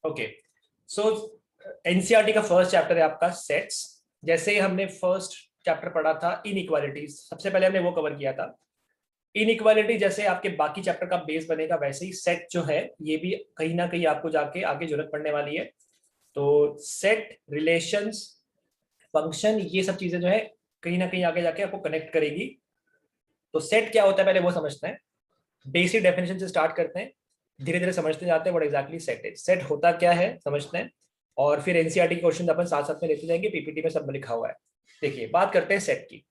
Okay, सो NCERT का first chapter है आपका सेट्स। जैसे ही हमने फर्स्ट चैप्टर पढ़ा था इनइक्वालिटीज, सबसे पहले हमने वो कवर किया था। इनइक्वालिटी जैसे आपके बाकी चैप्टर का बेस बनेगा, वैसे ही सेट जो है ये भी कहीं ना कहीं आपको जाके आगे जरूरत पड़ने वाली है। तो सेट, रिलेशंस, फंक्शन, ये सब चीजें जो है कहीं ना कहीं आगे जाके आपको कनेक्ट करेगी। तो सेट क्या होता है पहले वो समझते हैं, बेसिक डेफिनेशन से स्टार्ट करते हैं, धीरे धीरे समझते जाते हैं what exactly set is, set होता क्या है समझते हैं, और फिर एनसीईआरटी के क्वेश्चन अपन साथ साथ में लेते जाएंगे, पीपीटी में सब लिखा हुआ है। देखिए बात करते हैं सेट की।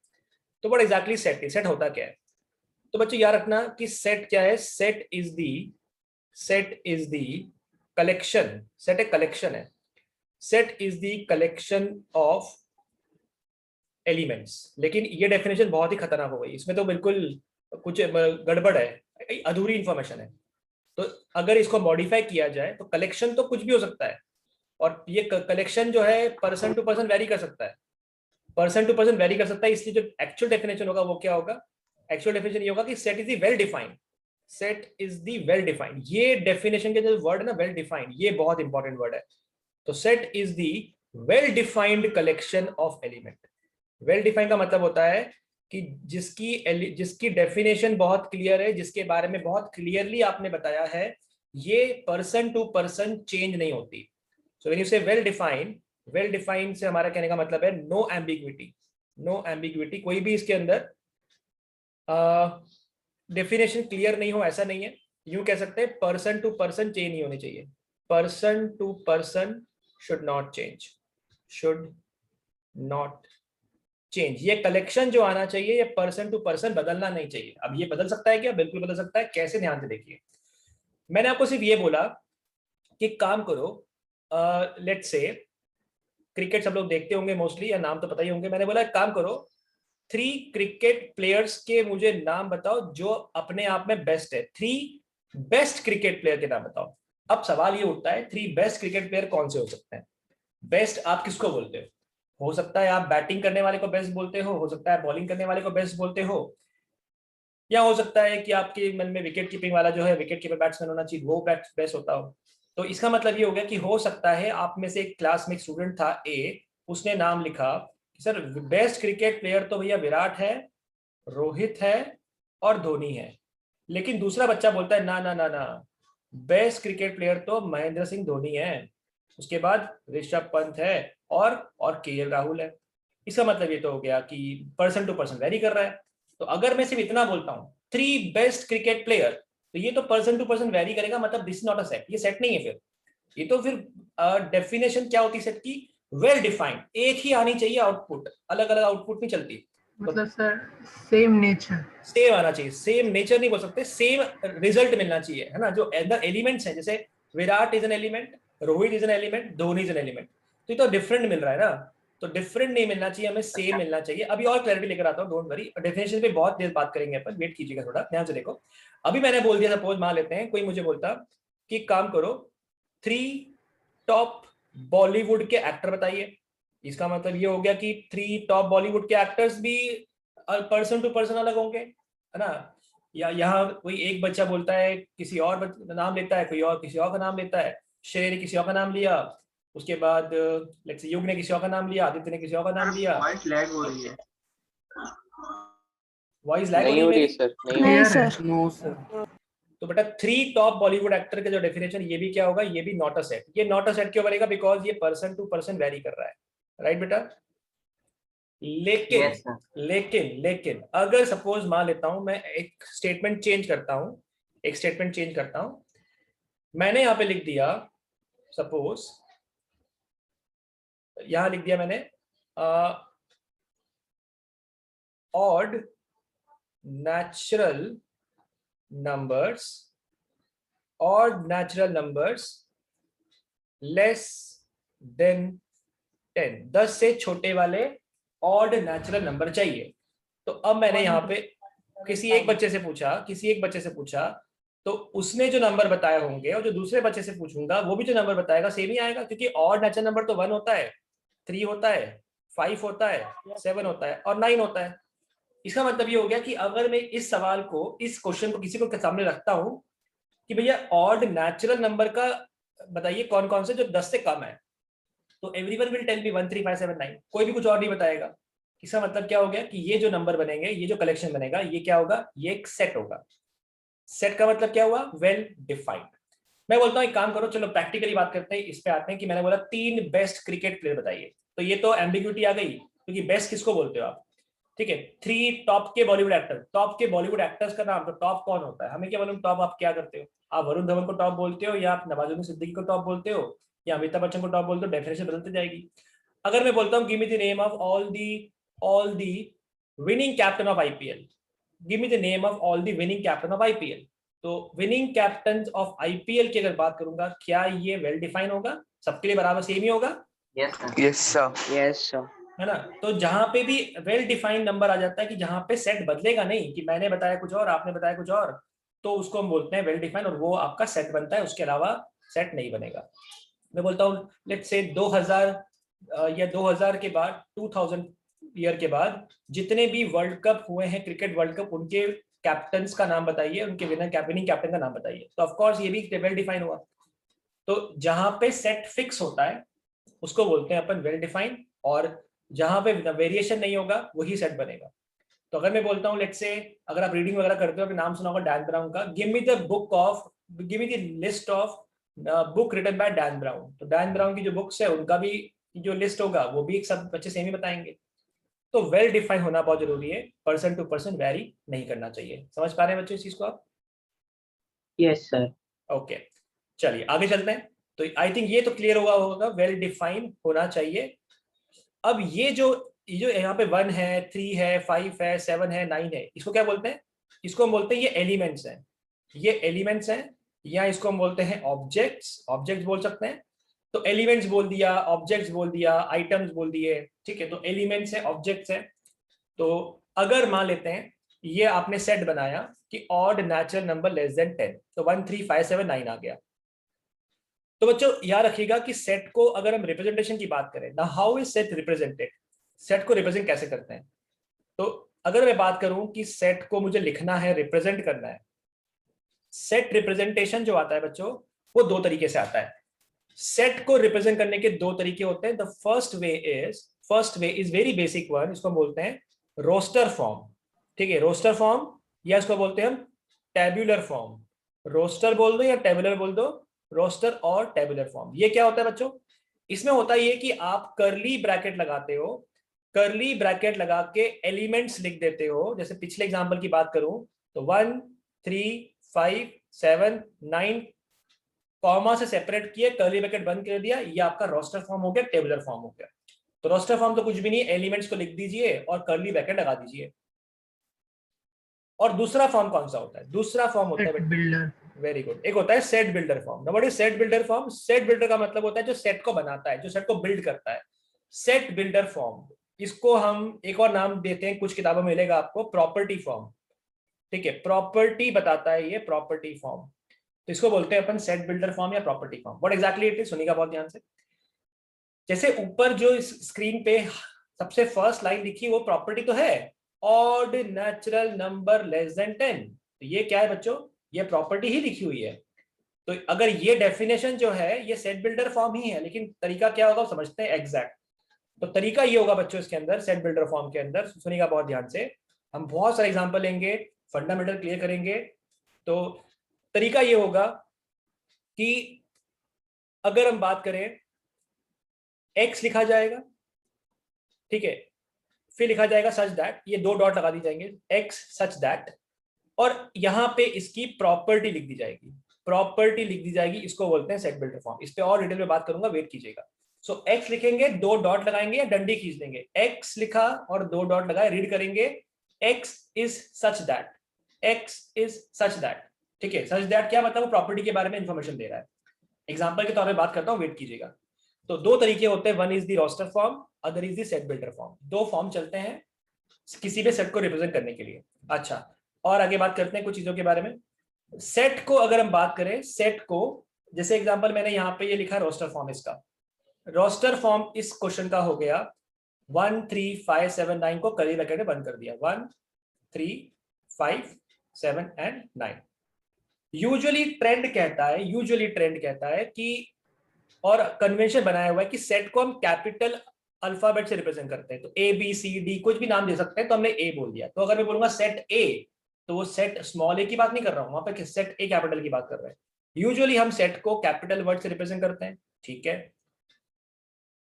तो what exactly set is, set होता क्या है। तो बच्चों याद रखना कि सेट क्या है, set is the collection, set एक कलेक्शन है, set is the collection of elements. लेकिन ये डेफिनेशन बहुत ही खतरनाक हो गई, इसमें तो बिल्कुल कुछ गड़बड़ है, अधूरी इंफॉर्मेशन है। तो अगर इसको मॉडिफाई किया जाए तो कलेक्शन तो कुछ भी हो सकता है, और ये कलेक्शन जो है पर्सन टू पर्सन वेरी कर सकता है, पर्सन टू पर्सन वेरी कर सकता है। इसलिए जो एक्चुअल डेफिनेशन होगा वो क्या होगा, एक्चुअल डेफिनेशन ये होगा कि set is the well defined, set is the well defined. ये डेफिनेशन के जो वर्ड है ना वेल डिफाइंड, ये बहुत इंपॉर्टेंट वर्ड है। तो set is the well defined collection of element. Well defined का मतलब होता है कि जिसकी डेफिनेशन बहुत क्लियर है, जिसके बारे में बहुत क्लियरली आपने बताया है, ये पर्सन टू पर्सन चेंज नहीं होती। सो व्हेन यू से वेल डिफाइंड, वेल डिफाइंड से हमारा कहने का मतलब है नो एम्बिग्विटी, नो एम्बिग्विटी, कोई भी इसके अंदर डेफिनेशन क्लियर नहीं हो ऐसा नहीं है। यूं कह सकते हैं पर्सन टू पर्सन चेंज नहीं होनी चाहिए, person to person should not change, should not change. ये कलेक्शन जो आना चाहिए ये पर्सन टू पर्सन बदलना नहीं चाहिए। अब ये बदल सकता है क्या, बिल्कुल बदल सकता है। कैसे, ध्यान से देखिए। मैंने आपको सिर्फ ये बोला कि काम करो, लेट्स से क्रिकेट सब लोग देखते होंगे मोस्टली, या नाम तो पता ही होंगे। मैंने बोला काम करो, 3 क्रिकेट प्लेयर्स के मुझे नाम बताओ जो अपने आप में बेस्ट है, 3 बेस्ट क्रिकेट प्लेयर के नाम बताओ। अब सवाल ये उठता है 3 बेस्ट क्रिकेट प्लेयर कौन से हो सकते हैं। बेस्ट आप किसको बोलते हो सकता है आप बैटिंग करने वाले को बेस्ट बोलते हो सकता है बॉलिंग करने वाले को बेस्ट बोलते हो, या हो सकता है कि आपके मन में विकेट कीपिंग वाला जो है, विकेट कीपर बैट्समैन होना चाहिए, वो बेस्ट होता हो। तो इसका मतलब ये हो गया कि हो सकता है आप में से एक क्लास में एक स्टूडेंट था ए, उसने नाम लिखा कि सर बेस्ट क्रिकेट प्लेयर तो भैया विराट है, रोहित है और धोनी है। लेकिन दूसरा बच्चा बोलता है ना ना ना ना, बेस्ट क्रिकेट प्लेयर तो महेंद्र सिंह धोनी है, उसके बाद ऋषभ पंत है और केएल राहुल है। इसका मतलब ये तो हो गया कि पर्सन टू पर्सन वेरी कर रहा है। तो अगर मैं सिर्फ इतना बोलता हूँ 3 बेस्ट क्रिकेट प्लेयर, तो ये तो पर्सन टू पर्सन वेरी करेगा, मतलब दिस नॉट अ सेट, ये सेट नहीं है। फिर ये तो फिर डेफिनेशन क्या होती है सेट की, वेल डिफाइंड, एक ही आनी चाहिए आउटपुट, अलग अलग आउटपुट नहीं चलती। मतलब सर सेम नेचर, सेम आना चाहिए, सेम नेचर नहीं बोल सकते, सेम रिजल्ट मिलना चाहिए, है ना। जो अंदर एलिमेंट्स हैं, जैसे Virat is an element, Rohit is an element, Dhoni is an element, तो ये तो डिफरेंट मिल रहा है ना। तो डिफरेंट नहीं मिलना चाहिए, हमें सेम मिलना चाहिए। अभी और क्लैरिटी लेकर आता हूँ, डोंट वरी, डेफिनेशन पे बहुत देर बात करेंगे अपन, वेट कीजिएगा थोड़ा, ध्यान से देखो। अभी मैंने बोल दिया, सपोज मान लेते हैं कोई मुझे बोलता कि काम करो 3 टॉप बॉलीवुड के एक्टर बताइए। इसका मतलब ये हो गया कि 3 टॉप बॉलीवुड के एक्टर्स भी पर्सन टू पर्सन अलग होंगे, है ना। या यहाँ कोई एक बच्चा बोलता है किसी और नाम लेता है, कोई और किसी और का नाम लेता है, श्रेय ने किसी और का नाम लिया, उसके बाद लेट्स से युग ने किसी और का नाम लिया, आदित्य ने किसी और का नाम लिया। वॉइस लैग हो रही है, वॉइस लैग हो नहीं रही हो है रही मेरी? सर, नहीं नहीं हो सर, नो सर। तो बेटा 3 टॉप बॉलीवुड एक्टर का जो डेफिनेशन, ये भी क्या होगा, ये भी नॉट अ सेट। ये नॉट अ सेट क्यों बनेगा, बिकॉज ये पर्सन टू पर्सन वेरी कर रहा है, राइट बेटा। लेकिन यस सर। लेकिन अगर सपोज मान लेता हूं मैं एक स्टेटमेंट चेंज करता हूं, एक स्टेटमेंट चेंज करता हूं, मैंने यहां पे लिख दिया, सपोज यहां लिख दिया मैंने odd natural numbers, odd natural numbers less than 10, 10 से छोटे वाले ऑड नेचुरल नंबर चाहिए। तो अब मैंने यहाँ पे किसी एक बच्चे से पूछा, तो उसने जो नंबर बताए होंगे, और जो दूसरे बच्चे से पूछूंगा वो भी जो नंबर बताएगा सेम ही आएगा, क्योंकि ऑड नेचुरल नंबर तो 1 होता है, 3 होता है, 5 होता है, 7 होता है और 9 होता है। इसका मतलब ये हो गया कि अगर मैं इस सवाल को, इस क्वेश्चन को किसी को सामने रखता हूं कि भैया ऑड नेचुरल नंबर का बताइए कौन कौन से जो 10 से कम है। तो एवरीवन विल टेल मी 1 3 5 7 9, कोई भी कुछ और नहीं बताएगा। इसका मतलब क्या हो गया कि ये जो नंबर बनेंगे, ये जो कलेक्शन बनेगा, ये क्या होगा, ये एक सेट होगा। सेट का मतलब क्या हुआ, वेल डिफाइंड। मैं बोलता हूँ एक काम करो, चलो प्रैक्टिकली बात करते हैं, इस पे आते हैं कि मैंने बोला 3 बेस्ट क्रिकेट प्लेयर बताइए, तो ये तो एम्बिग्यूटी आ गई, क्योंकि बेस्ट किसको बोलते हो आप। ठीक है, 3 टॉप के बॉलीवुड एक्टर, टॉप के बॉलीवुड एक्टर्स का नाम, तो टॉप कौन होता है, हमें क्या मालूम टॉप आप क्या करते हो। आप वरुण धवन को टॉप बोलते हो, या आप नवाजुद्दीन सिद्दीकी को टॉप बोलते हो, या अमिताभ बच्चन को टॉप बोलते हो, डेफिनेशन बदलती जाएगी। अगर मैं बोलता हूँ give me the name of all the winning captain of IPL, give me the name of all the winning captain of IPL, तो विनिंग कैप्टन ऑफ आईपीएल की अगर बात करूंगा, क्या ये वेल डिफाइन होगा, सबके लिए बराबर सेम ही होगा। Yes sir. है ना। तो जहां पे भी वेल डिफाइंड नंबर आ जाता है, कि जहां पे सेट बदलेगा नहीं, कि मैंने बताया कुछ और आपने बताया कुछ और, तो उसको हम बोलते हैं वेल डिफाइंड, और वो आपका सेट बनता है, उसके अलावा सेट नहीं बनेगा। मैं बोलता हूँ लेट्स से 2000 या 2000 के बाद 2000 ईयर के बाद जितने भी वर्ल्ड कप हुए हैं, क्रिकेट वर्ल्ड कप, उनके कैप्टन्स का नाम बताइए, उनके विनिंग कैप्टन का नाम बताइए, तो ऑफकोर्स ये भी वेल डिफाइन हुआ। तो जहां पे सेट फिक्स होता है उसको बोलते हैं अपन वेल डिफाइंड, और जहां पे वेरिएशन नहीं होगा वही सेट बनेगा। तो अगर मैं बोलता हूँ लेट्स से, अगर आप रीडिंग वगैरह करते हो, अगर नाम सुना होगा डैन ब्राउन का, give me the list of book written by Dan Brown, तो डैन ब्राउन की जो बुक्स है उनका भी जो लिस्ट होगा वो भी एक सब बच्चे सेम ही बताएंगे। तो वेल डिफाइन होना बहुत जरूरी है, पर्सन टू पर्सन वेरी नहीं करना चाहिए। समझ पा रहे हैं बच्चों इस चीज को आप। Yes sir. ओके, चलिए आगे चलते हैं। तो आई थिंक ये तो क्लियर हुआ होगा, वेल डिफाइन होना चाहिए। अब ये जो यहाँ पे 1 है, 3 है, 5 है, 7 है, 9 है, इसको क्या बोलते हैं, इसको हम बोलते हैं ये एलिमेंट्स हैं, ये एलिमेंट्स हैं, या इसको हम बोलते हैं ऑब्जेक्ट्स, ऑब्जेक्ट्स बोल सकते हैं। तो एलिमेंट्स बोल दिया, ऑब्जेक्ट्स बोल दिया, आइटम्स बोल दिए, ठीक है। तो एलिमेंट्स है, ऑब्जेक्ट्स है। तो अगर मान लेते हैं ये आपने सेट बनाया कि odd natural number less than 10, तो 1 3 5 7 9 आ गया। तो बच्चों याद रखिएगा कि सेट को अगर हम रिप्रेजेंटेशन की बात करें ना, how is set represented, set को रिप्रेजेंट कैसे करते हैं। तो अगर मैं बात करूं कि सेट को मुझे लिखना है, रिप्रेजेंट करना है, सेट रिप्रेजेंटेशन जो आता है बच्चों, वो 2 तरीके से आता है। सेट को रिप्रेजेंट करने के 2 तरीके होते हैं। The first way is very basic one, इसको बोलते हैं रोस्टर फॉर्म। ठीक है, रोस्टर फॉर्म, या इसको बोलते हैं हम टेब्यूलर फॉर्म। रोस्टर बोल दो या टेबुलर बोल दो, रोस्टर और टेबुलर फॉर्म। ये क्या होता है बच्चों, इसमें होता है ये कि आप करली ब्रैकेट लगाते हो, करली ब्रैकेट लगा के एलिमेंट्स लिख देते हो। जैसे पिछले एग्जांपल की बात करूं तो 1 3 5 7 9 कॉमा से सेपरेट किए, कर्ली ब्रैकेट बंद कर दिया, ये आपका रोस्टर फॉर्म हो गया, टेबुलर फॉर्म हो गया। तो रोस्टर फॉर्म तो कुछ भी नहीं, एलिमेंट्स को लिख दीजिए और कर्ली ब्रैकेट लगा दीजिए। और दूसरा फॉर्म कौन सा होता है, दूसरा फॉर्म होता है, बिल्डर। वेरी गुड, एक होता है set builder form. What is set builder form, set builder का मतलब होता है जो सेट को बनाता है, जो सेट को बिल्ड करता है, सेट बिल्डर फॉर्म। इसको हम एक और नाम देते हैं, कुछ किताबों में मिलेगा आपको, प्रॉपर्टी फॉर्म। ठीक है, प्रॉपर्टी बताता है ये, प्रॉपर्टी फॉर्म। तो इसको बोलते हैं अपन सेट बिल्डर फॉर्म या property form. What exactly it is, सुनिएगा बहुत ध्यान से। जैसे ऊपर जो इस स्क्रीन पे सबसे फर्स्ट लाइन लिखी वो प्रॉपर्टी तो है, odd natural number less than 10, तो ये क्या है बच्चों, ये प्रॉपर्टी ही लिखी हुई है। तो अगर ये डेफिनेशन जो है ये सेट बिल्डर फॉर्म ही है, लेकिन तरीका क्या होगा समझते हैं एग्जैक्ट। तो तरीका ये होगा बच्चों इसके अंदर, सेट बिल्डर फॉर्म के अंदर, सुनिएगा बहुत ध्यान से, हम बहुत सारे एग्जांपल लेंगे, फंडामेंटल क्लियर करेंगे। तो तरीका ये होगा कि अगर हम बात करें, एक्स लिखा जाएगा, ठीक है, फिर लिखा जाएगा सच दैट, ये 2 डॉट लगा दी जाएंगे, एक्स सच दैट, और यहां पे इसकी प्रॉपर्टी लिख दी जाएगी, प्रॉपर्टी लिख दी जाएगी, इसको बोलते हैं सेट बिल्डर फॉर्म। इस पे और डिटेल में बात करूंगा, वेट कीजिएगा। सो एक्स लिखेंगे, 2 डॉट लगाएंगे या डंडी खींच देंगे, एक्स लिखा और 2 डॉट लगाए, रीड करेंगे x is such that, x is such that. ठीक है, सच दैट क्या मतलब, प्रॉपर्टी के बारे में इंफॉर्मेशन दे रहा है। एग्जाम्पल के तौर पर बात करता हूं, वेट कीजिएगा। तो 2 तरीके होते हैं, one is the roster form, other is the set builder form. 2 form चलते हैं किसी भी सेट को रिप्रेजेंट करने के लिए। अच्छा, और आगे बात करते हैं कुछ चीजों के बारे में। सेट को अगर हम बात करें, सेट को जैसे एग्जांपल मैंने यहाँ पे ये लिखा रोस्टर फॉर्म, इसका रोस्टर फॉर्म इस क्वेश्चन का हो गया 1 3 5 7 9 को कर्ली ब्रैकेट में बंद कर दिया, 1 3 5 7 एंड 9। यूजुअली ट्रेंड कहता है कि और कन्वेंशन बनाया हुआ है कि सेट को हम कैपिटल अल्फाबेट से रिप्रेजेंट करते हैं, तो ए बी सी डी कुछ भी नाम दे सकते हैं, तो हमने ए बोल दिया। तो अगर मैं बोलूंगा सेट ए, तो वो सेट स्मॉल ए की बात नहीं कर रहा हूं, वहां पे सेट ए कैपिटल की बात कर रहे हैं। यूजुअली हम सेट को कैपिटल वर्ड से रिप्रेजेंट करते हैं, ठीक है।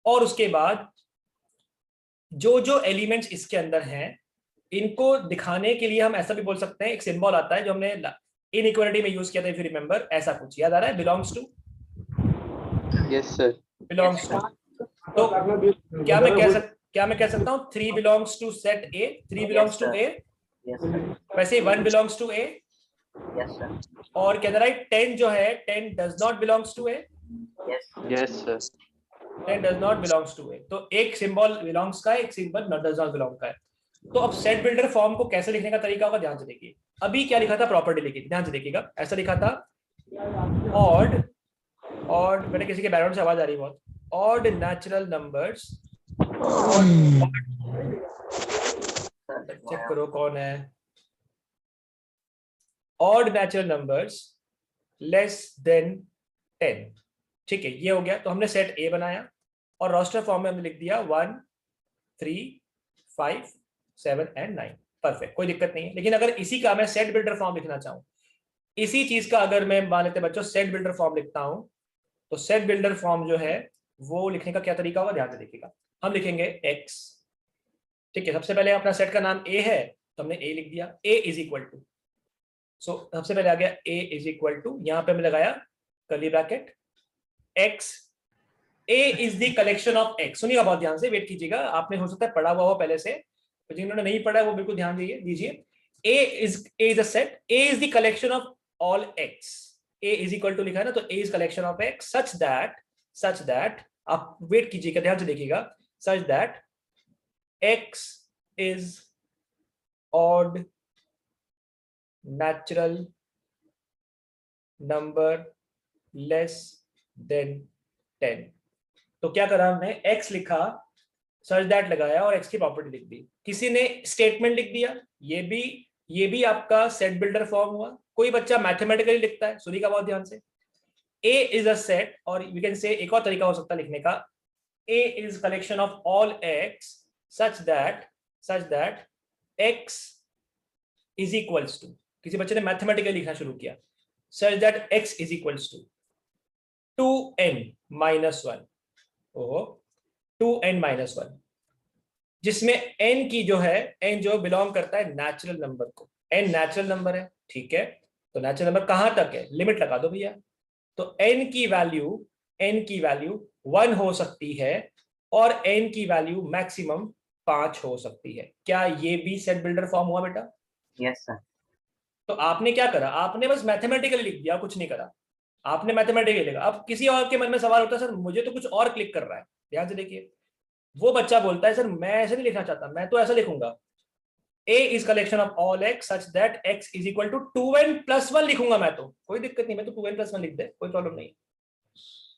और उसके बाद जो जो एलिमेंट्स इसके अंदर हैं, इनको दिखाने के लिए हम ऐसा भी बोल सकते हैं, एक सिंबल आता है जो हमने इनइक्वालिटी में यूज किया था, इफ यू रिमेंबर, ऐसा कुछ याद आ रहा है, belongs to. Yes sir. Belongs to. तो क्या मैं कह सकता हूँ 3 belongs to set A, 3 belongs to A, वैसे 1 belongs to A. Yes sir. और कहना राइट 10 जो है 10 does not belongs to A. Yes sir. 10 does not belongs to A. तो एक सिंबल बिलोंग्स का है, एक सिंबल डज नॉट बिलोंग का है। तो अब सेट बिल्डर फॉर्म को कैसे लिखने का तरीका होगा, ध्यान से देखिए। अभी क्या लिखा था, प्रॉपर्टी लिखी, ध्यान से देखिएगा। ऐसा लिखा था ऑड, ऑड, मैंने किसी के बैकग्राउंड से आवाज आ रही है बहुत, ऑड नेचुरल नंबर्स, चेक करो कौन है, odd natural numbers less than 10, ठीक है। ये हो गया। तो हमने सेट ए बनाया और रोस्टर फॉर्म में हमने लिख दिया 1 3 5 7 एंड 9, परफेक्ट, कोई दिक्कत नहीं है। लेकिन अगर इसी का मैं सेट बिल्डर फॉर्म लिखना चाहूं, इसी चीज का अगर मैं मान लेते बच्चों सेट बिल्डर फॉर्म लिखता हूं, तो सेट बिल्डर फॉर्म जो है वो लिखने का क्या तरीका होगा, ध्यान से देखिएगा। हम लिखेंगे x, ठीक है। सबसे पहले अपना सेट का नाम a है, तो हमने a लिख दिया, a इज इक्वल टू, सो सबसे पहले आ गया a इज इक्वल टू, यहां पे हमने लगाया curly bracket x, a is the collection of x। सुनिएगा बहुत ध्यान से, वेट कीजिएगा, आपने हो सकता है पढ़ा हुआ हो पहले से, तो जिन्होंने नहीं पढ़ा है वो बिल्कुल ध्यान दीजिए। a is a set, a is the collection of all x, a is equal to लिखा है ना, तो a is collection of x such that आप वेट कीजिएगा, ध्यान से देखिएगा, such that x is odd natural number less than 10। तो क्या करा हमने, x लिखा, सच दैट लगाया और x की प्रॉपर्टी लिख दी। किसी ने स्टेटमेंट लिख दिया, ये भी आपका सेट बिल्डर फॉर्म हुआ। कोई बच्चा मैथमेटिकली लिखता है, सुनिएगा बहुत ध्यान से, a इज अ सेट, और वी कैन से एक और तरीका हो सकता है लिखने का, a is collection of all x such that x is equals to, किसी बच्चे ने मैथमेटिकली लिखना शुरू किया, such that x is equals to 2n-1, ओहो 2n-1, जिसमें n की जो है, n जो बिलोंग करता है नेचुरल नंबर को, n नेचुरल नंबर है, ठीक है। तो नेचुरल नंबर कहां तक है, लिमिट लगा दो भैया। तो n की वैल्यू 1 हो सकती है और n की वैल्यू मैक्सिमम 5 हो सकती है। क्या ये भी सेट बिल्डर फॉर्म हुआ बेटा? Yes sir. तो आपने क्या करा, आपने बस मैथमेटिकली लिख दिया, कुछ नहीं करा, आपने मैथमेटिकली लिखा। अब किसी और के मन में सवाल होता है, सर मुझे तो कुछ और क्लिक कर रहा है, ध्यान से देखिए। वो बच्चा बोलता है सर मैं ऐसे नहीं लिखना चाहता, मैं तो ऐसा लिखूंगा, a is collection of all x such that x is equal to 2n+1 लिखूंगा मैं, तो कोई दिक्कत नहीं, मैं तो 2n+1 लिख दे, कोई प्रॉब्लम नहीं।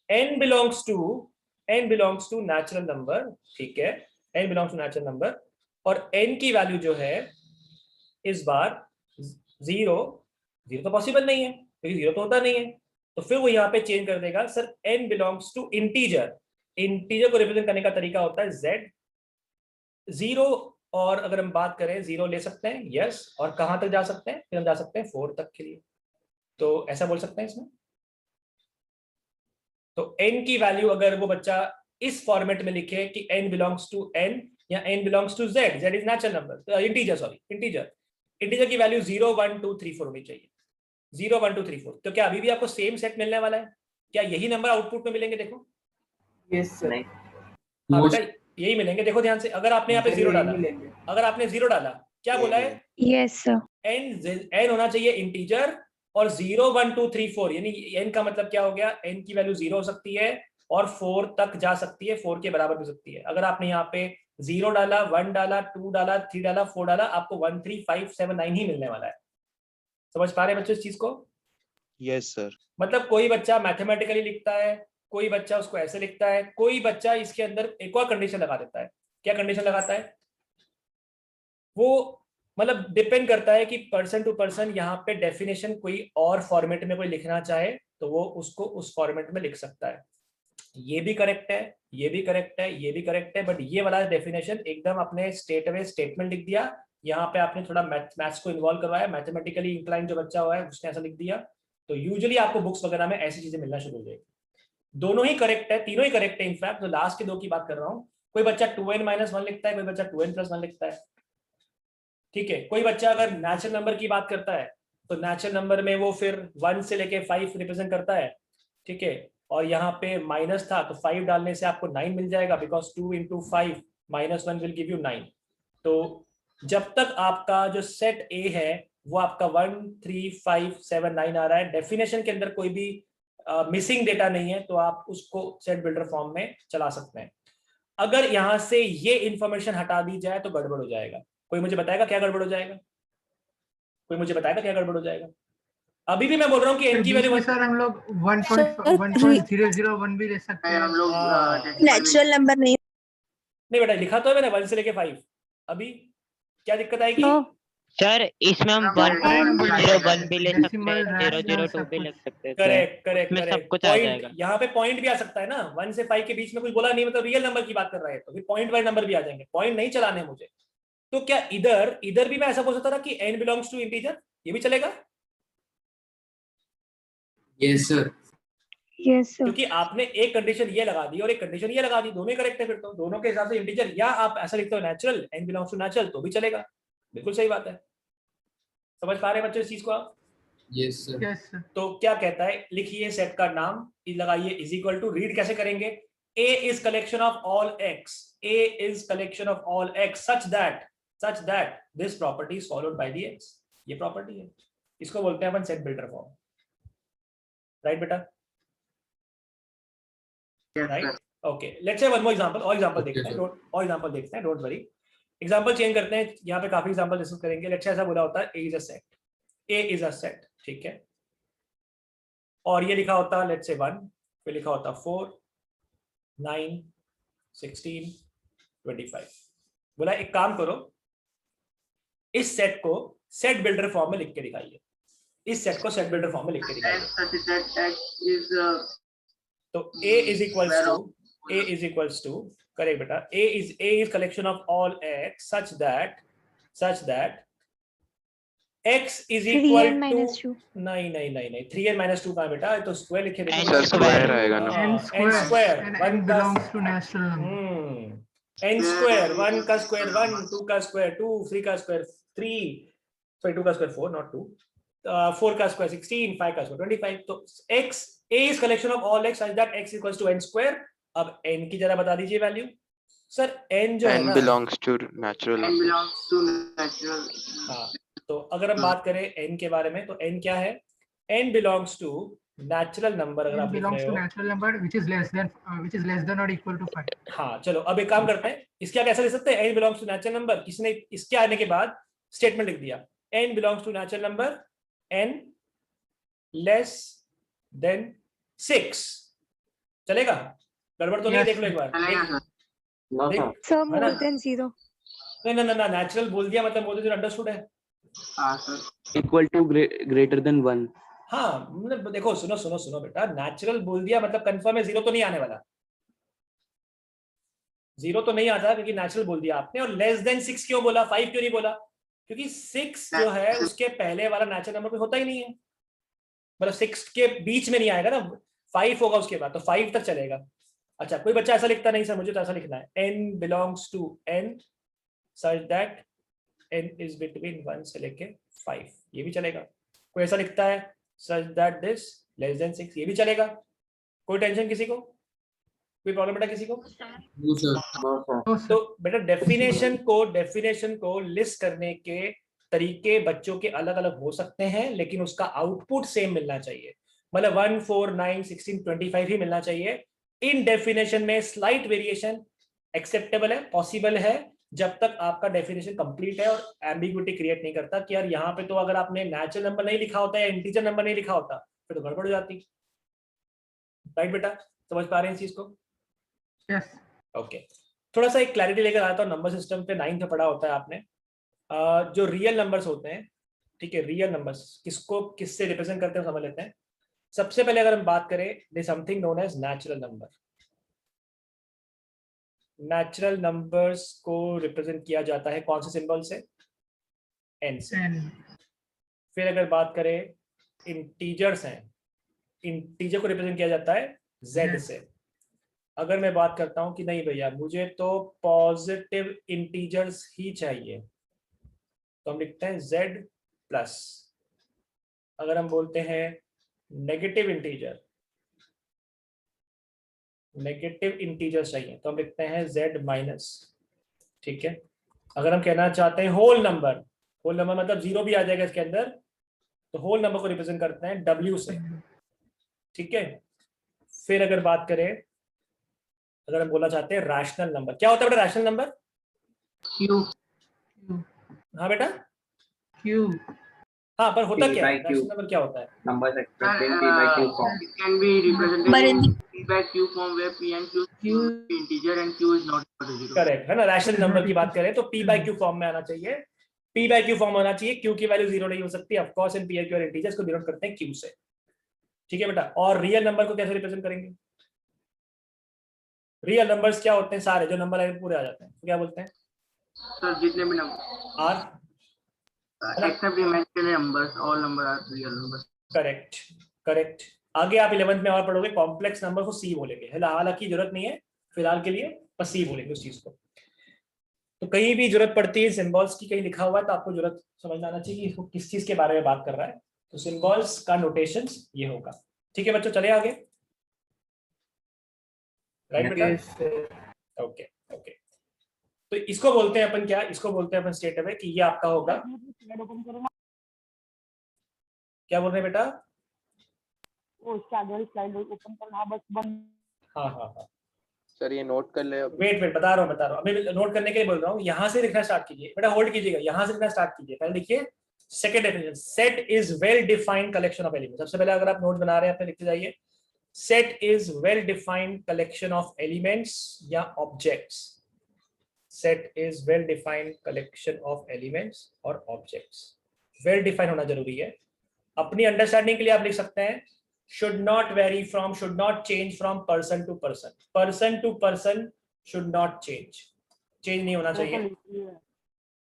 n belongs to natural number, ठीक है, n belongs to natural number, और n की वैल्यू जो है इस बार 0 तो पॉसिबल नहीं है, क्योंकि 0 तो होता नहीं है। तो फिर वो यहाँ पे चेंज कर देगा, sir n belongs to integer, integer को रिप्रेजेंट करने का तरीका होता है z, 0, और अगर हम बात करें 0 ले सकते हैं, यस, और कहां तक जा सकते हैं, फिर हम जा सकते हैं 4 तक के लिए, तो ऐसा बोल सकते हैं इसमें। तो n की वैल्यू अगर वो बच्चा इस फॉर्मेट में लिखे कि n बिलोंग्स टू n या n belongs to z, z is natural number, integer की वैल्यू 0 1 2 3 4 होनी चाहिए, 0 1 2 3 4। तो क्या अभी भी आपको सेम सेट मिलने वाला है? क्या यही नंबर आउटपुट में मिलेंगे? देखो, यस सर, हाँ बेटा यही मिलेंगे, देखो ध्यान से। अगर आपने यहाँ पे 0 डाला, अगर आपने 0 डाला, क्या बोला है? Yes sir. n होना चाहिए इंटीजर, और 0 1 2 3 4, यानी n का मतलब क्या हो गया, n की वैल्यू 0 हो सकती है और 4 तक जा सकती है, 4 के बराबर हो सकती है। अगर आपने यहाँ पे 0 डाला, 1 डाला, 2 डाला, 3 डाला, 4 डाला, आपको 1 3 5 7 9 ही मिलने वाला है। समझ पा रहे हैं बच्चों इस चीज को? Yes sir. मतलब कोई बच्चा मैथमेटिकली लिखता है, कोई बच्चा उसको ऐसे लिखता है, कोई बच्चा इसके अंदर एक और कंडीशन लगा देता है। क्या कंडीशन लगाता है वो? मतलब डिपेंड करता है कि पर्सन टू पर्सन यहाँ पे डेफिनेशन कोई और फॉर्मेट में कोई लिखना चाहे तो वो उसको उस फॉर्मेट में लिख सकता है। ये भी करेक्ट है, ये भी करेक्ट है, ये भी करेक्ट है, बट ये वाला डेफिनेशन एकदम अपने स्टेटमेंट लिख दिया। यहाँ पे आपने थोड़ा मैथ्स को इन्वॉल्व करवाया, मैथमेटिकली इंक्लाइन जो बच्चा हुआ है उसने ऐसा लिख दिया। तो यूजुअली आपको बुक्स वगैरह में ऐसी चीजें मिलना शुरू हो जाएगी। दोनों ही करेक्ट है, तीनों ही करेक्ट है। इनफैक्ट जो लास्ट के दो की बात कर रहा हूँ, कोई बच्चा 2n-1 लिखता है, कोई बच्चा 2n+1 लिखता है, ठीक है। कोई बच्चा अगर नेचुरल नंबर की बात करता है तो नेचुरल नंबर में वो फिर 1 से लेके 5 रिप्रेजेंट करता है, ठीक है। और यहाँ पे माइनस था तो 5 डालने से आपको 9 मिल जाएगा, बिकॉज 2 × 5 -1 विल गिव यू 9। तो जब तक आपका जो सेट ए है वो आपका 1 3 5 7 9 आ रहा है, डेफिनेशन के अंदर कोई भी मिसिंग डेटा नहीं है, तो आप उसको सेट बिल्डर फॉर्म में चला सकते हैं। अगर यहां से ये इंफॉर्मेशन हटा दी जाए तो गड़बड़ हो जाएगा। कोई मुझे बताएगा क्या गड़बड़ हो जाएगा? कोई मुझे बताएगा क्या गड़बड़ हो जाएगा? अभी भी मैं बोल रहा हूँ कि n की वैल्यू सर हम लोग 1.001 भी ले सकते हैं। हम लोग नेचुरल नंबर नहीं। नहीं बेटा, लिखा तो है मैंने 1 से लेके 5। अभी क्या दिक्कत आएगी? सर इसमें हम 1.01 भी ले सकते हैं, 002 भी ले सकते हैं। करेक्ट करेक्ट इसमें सब करेक्ट। कुछ आ जाएगा। यहाँ पे पॉइंट भी आ सकता है ना, 1 से 5 के बीच में कुछ बोला नहीं, मतलब रियल नंबर की बात कर रहे हैं तो फिर पॉइंट वाइज नंबर भी आ जाएंगे। पॉइंट नहीं चलाने मुझे, तो क्या इधर भी मैं ऐसा बोल सकता था कि n बिलोंग्स टू इंटीजर, ये भी चलेगा? Yes sir. Yes sir. क्योंकि आपने एक कंडीशन ये लगा दी और एक कंडीशन ये लगा दी, दोनों ही करेक्ट है फिर तो। दोनों के हिसाब से इंटीजर, या आप ऐसा लिखते हो natural, n belongs to natural, तो भी चलेगा। बिल्कुल सही बात है। समझ पा रहे हैं बच्चों इस चीज को आप? Yes sir. Yes sir. तो क्या कहता है, लिखिए सेट का नाम, लगाइए इज इक्वल टू, रीड कैसे करेंगे? A is collection of all x. A is collection of all x such that this property is followed by the x. ये प्रॉपर्टी है, इसको बोलते हैं अपन सेट बिल्डर फॉर्म। राइट बेटा? Right, okay. Let's say one more example, और example देखते हैं, और एग्जांपल देखते हैं, डोंट वरी। एग्जांपल चेंज करते हैं, यहाँ पे काफी एग्जांपल डिस्कस करेंगे। लेट्स से ऐसा बोला होता है A is a set, A is a set, ठीक है। और ये लिखा होता है लेट्स से 1, फिर लिखा होता 4 9 16 25। बोला एक काम करो, इस सेट को सेट बिल्डर फॉर्म में लिख के दिखाइए। इस सेट को सेट बिल्डर फॉर्म में लिख के दिखाइए। तो A is equals to correct बेटा, A is collection of all x such that x is equal to नहीं 3n-2 कहाँ बेटा, तो स्क्वायर लिखे सर स्क्वायर आएगा ना। n square and n belongs to natural number. n square, 1 का square 1, 2 का स्क्वायर 2, 3 का स्क्वायर 3, सॉरी 2 का स्क्वायर 4 not 2, 4 का स्क्वायर 16, 5 का स्क्वायर 25। तो x, A is collection of all x such that x equals to n square। अब n की जरा बता दीजिए वैल्यू। सर n जो है ना, belongs to natural हाँ, तो अगर हम बात करें n के बारे में तो n क्या है? n belongs to natural number। अगर आप n लिख belongs रहे to हो, natural number which is less than or equal to 5. हाँ चलो अब एक काम करते हैं, इसके आगे ऐसा लिख सकते हैं n belongs to natural number। किसने इसके आने के बाद स्टेटमेंट लिख दिया, n belongs to natural number n less than 6, चलेगा? गड़बड़ तो नहीं? देख लो एक बार, सर मोर देन 0। ना नेचुरल बोल दिया मतलब मोर देन अंडरस्टूड है। Equal to greater than 1। हाँ मतलब देखो, सुनो बेटा, नेचुरल बोल दिया मतलब कंफर्म है, 0 तो नहीं आने वाला, 0 तो नहीं आता क्योंकि नेचुरल बोल दिया आपने। और लेस देन 6 क्यों बोला, 5 क्यों नहीं बोला? क्योंकि 6 जो है उसके पहले वाला नेचुरल नंबर कोई होता ही नहीं है, मतलब 6 के बीच में नहीं आएगा ना, 5 होगा उसके बाद, तो 5 तक चलेगा। अच्छा, कोई बच्चा ऐसा लिखता नहीं सर मुझे तो ऐसा लिखना है, n belongs to n such that n is between 1 से लेके 5, ये भी चलेगा। कोई ऐसा लिखता है such that this less than 6, ये भी चलेगा। कोई टेंशन किसी को? कोई प्रॉब्लम बेटा किसी को? तो बेटा डेफिनेशन को लिस्ट करने के तरीके बच्चों के अलग अलग हो सकते हैं, लेकिन उसका आउटपुट सेम मिलना चाहिए, मतलब 1 4 9 16 25 ही मिलना चाहिए। इन डेफिनेशन में स्लाइट वेरिएशन एक्सेप्टेबल है, पॉसिबल है, जब तक आपका डेफिनेशन कंप्लीट है और एम्बिग्युइटी क्रिएट नहीं करता कि यार यहाँ पे तो अगर आपने नेचुरल नंबर नहीं लिखा होता या इंटीजर नंबर नहीं लिखा होता फिर तो गड़बड़ हो जाती। राइट बेटा, समझ पा रहे हैं इस चीज को? यस। ओके, थोड़ा सा एक क्लैरिटी लेकर आता हूँ। नंबर सिस्टम पे 9th में पढ़ा होता है आपने, जो रियल नंबर्स होते हैं, ठीक है, रियल नंबर्स किसको किससे रिप्रेजेंट करते हैं समझ लेते हैं। सबसे पहले अगर हम बात करें they something known as natural number. Natural numbers को रिप्रेजेंट किया जाता है कौन से सिंबल से? n से। N. फिर अगर बात करें इंटीजर्स हैं, इंटीजर को रिप्रेजेंट किया जाता है z से। अगर मैं बात करता हूं कि नहीं भैया मुझे तो पॉजिटिव इंटीजर्स ही चाहिए, तो हम लिखते हैं z प्लस। अगर हम बोलते हैं नेगेटिव इंटीजर, नेगेटिव इंटीजर्स चाहिए, तो हम लिखते हैं z माइनस। ठीक है। अगर हम कहना चाहते हैं होल नंबर, होल नंबर मतलब जीरो भी आ जाएगा इसके अंदर, तो होल नंबर को रिप्रेजेंट करते हैं w से। ठीक है। फिर अगर बात करें, अगर हम बोलना चाहते हैं रैशनल नंबर, क्या होता है बेटा रैशनल नंबर? Q. हाँ बेटा, Q. हाँ पर होता P क्या by है? Q. रैशनल नंबर क्या होता है? Numbers expressed in P by Q form. It can be represented But in in P by Q form where P and Q is integer and Q is not equal to 0. Correct है ना। Rational number की बात करें तो p by q form में आना चाहिए, p by q form होना चाहिए, q की वैल्यू जीरो नहीं हो सकती। ऑफ कोर्स इन p और q और इंटीजर्स को डिनोट करते हैं q से। ठीक है बेटा। और रियल नंबर को कैसे रिप्रेजेंट करेंगे? रियल नंबर्स क्या होते हैं? सारे जो नंबर लाइन पूरे आ जाते हैं, तो क्या बोलते हैं? So जितने भी number r, except imaginary numbers, all numbers are real numbers. Correct correct. आगे आप 11th में और पढ़ोगे, कॉम्प्लेक्स नंबर को सी बोलेंगे, हालांकि जरूरत नहीं है फिलहाल के लिए, बस सी बोलेंगे उस चीज को। तो कहीं भी जरूरत पड़ती है सिंबल्स की, कहीं लिखा हुआ है तो आपको जरूरत समझ आना चाहिए कि वो किस चीज के बारे में बात कर रहा है। तो सिंबल्स का नोटेशन ये होगा। ठीक है बच्चों, चले आगे। राइट बेटा? Okay okay. तो इसको बोलते हैं अपन क्या? इसको बोलते हैं अपन स्टेट अवे, कि ये आपका होगा। क्या बोल रहे हैं बेटा? हाँ हाँ हाँ सर ये नोट कर ले। वेट वेट, बता रहा हूँ अभी नोट करने के लिए बोल रहा हूँ। यहाँ से लिखना स्टार्ट कीजिए बेटा, होल्ड कीजिएगा, यहाँ से लिखना स्टार्ट कीजिए। पहले देखिए second definition, set is well defined collection of elements. सबसे पहले अगर आप नोट बना रहे हैं अपने लिखते जाइए, set is well defined collection of elements या objects. Set is well defined collection of elements और ऑब्जेक्ट्स। वेल डिफाइंड होना जरूरी है। अपनी अंडरस्टैंडिंग के लिए आप लिख सकते हैं should not vary from, should not change from person to person. Person to person should not change. Change नहीं होना चाहिए।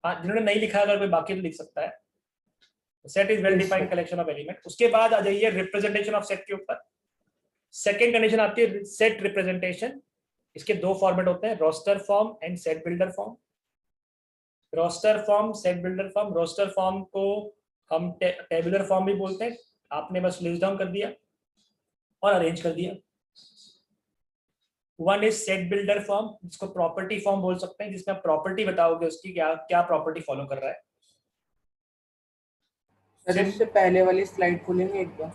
हाँ, जिन्होंने नहीं लिखा अगर कोई बाकी तो लिख सकता है। Set is well defined collection of element. उसके बाद आ जाइए रिप्रेजेंटेशन ऑफ सेट के ऊपर। सेकेंड कंडीशन आती है सेट रिप्रेजेंटेशन। इसके दो फॉर्मेट होते हैं, roster form and set builder form. Roster form, set builder form. Roster form को हम टेबुलर फॉर्म भी बोलते हैं। आपने बस लिस्ट डाउन कर दिया और अरेंज कर दिया। One is set builder form, जिसको प्रॉपर्टी फॉर्म बोल सकते हैं, जिसमें आप प्रॉपर्टी बताओगे उसकी क्या क्या प्रॉपर्टी फॉलो कर रहा है। सर इससे पहले वाली स्लाइड खोलेंगे एक बार।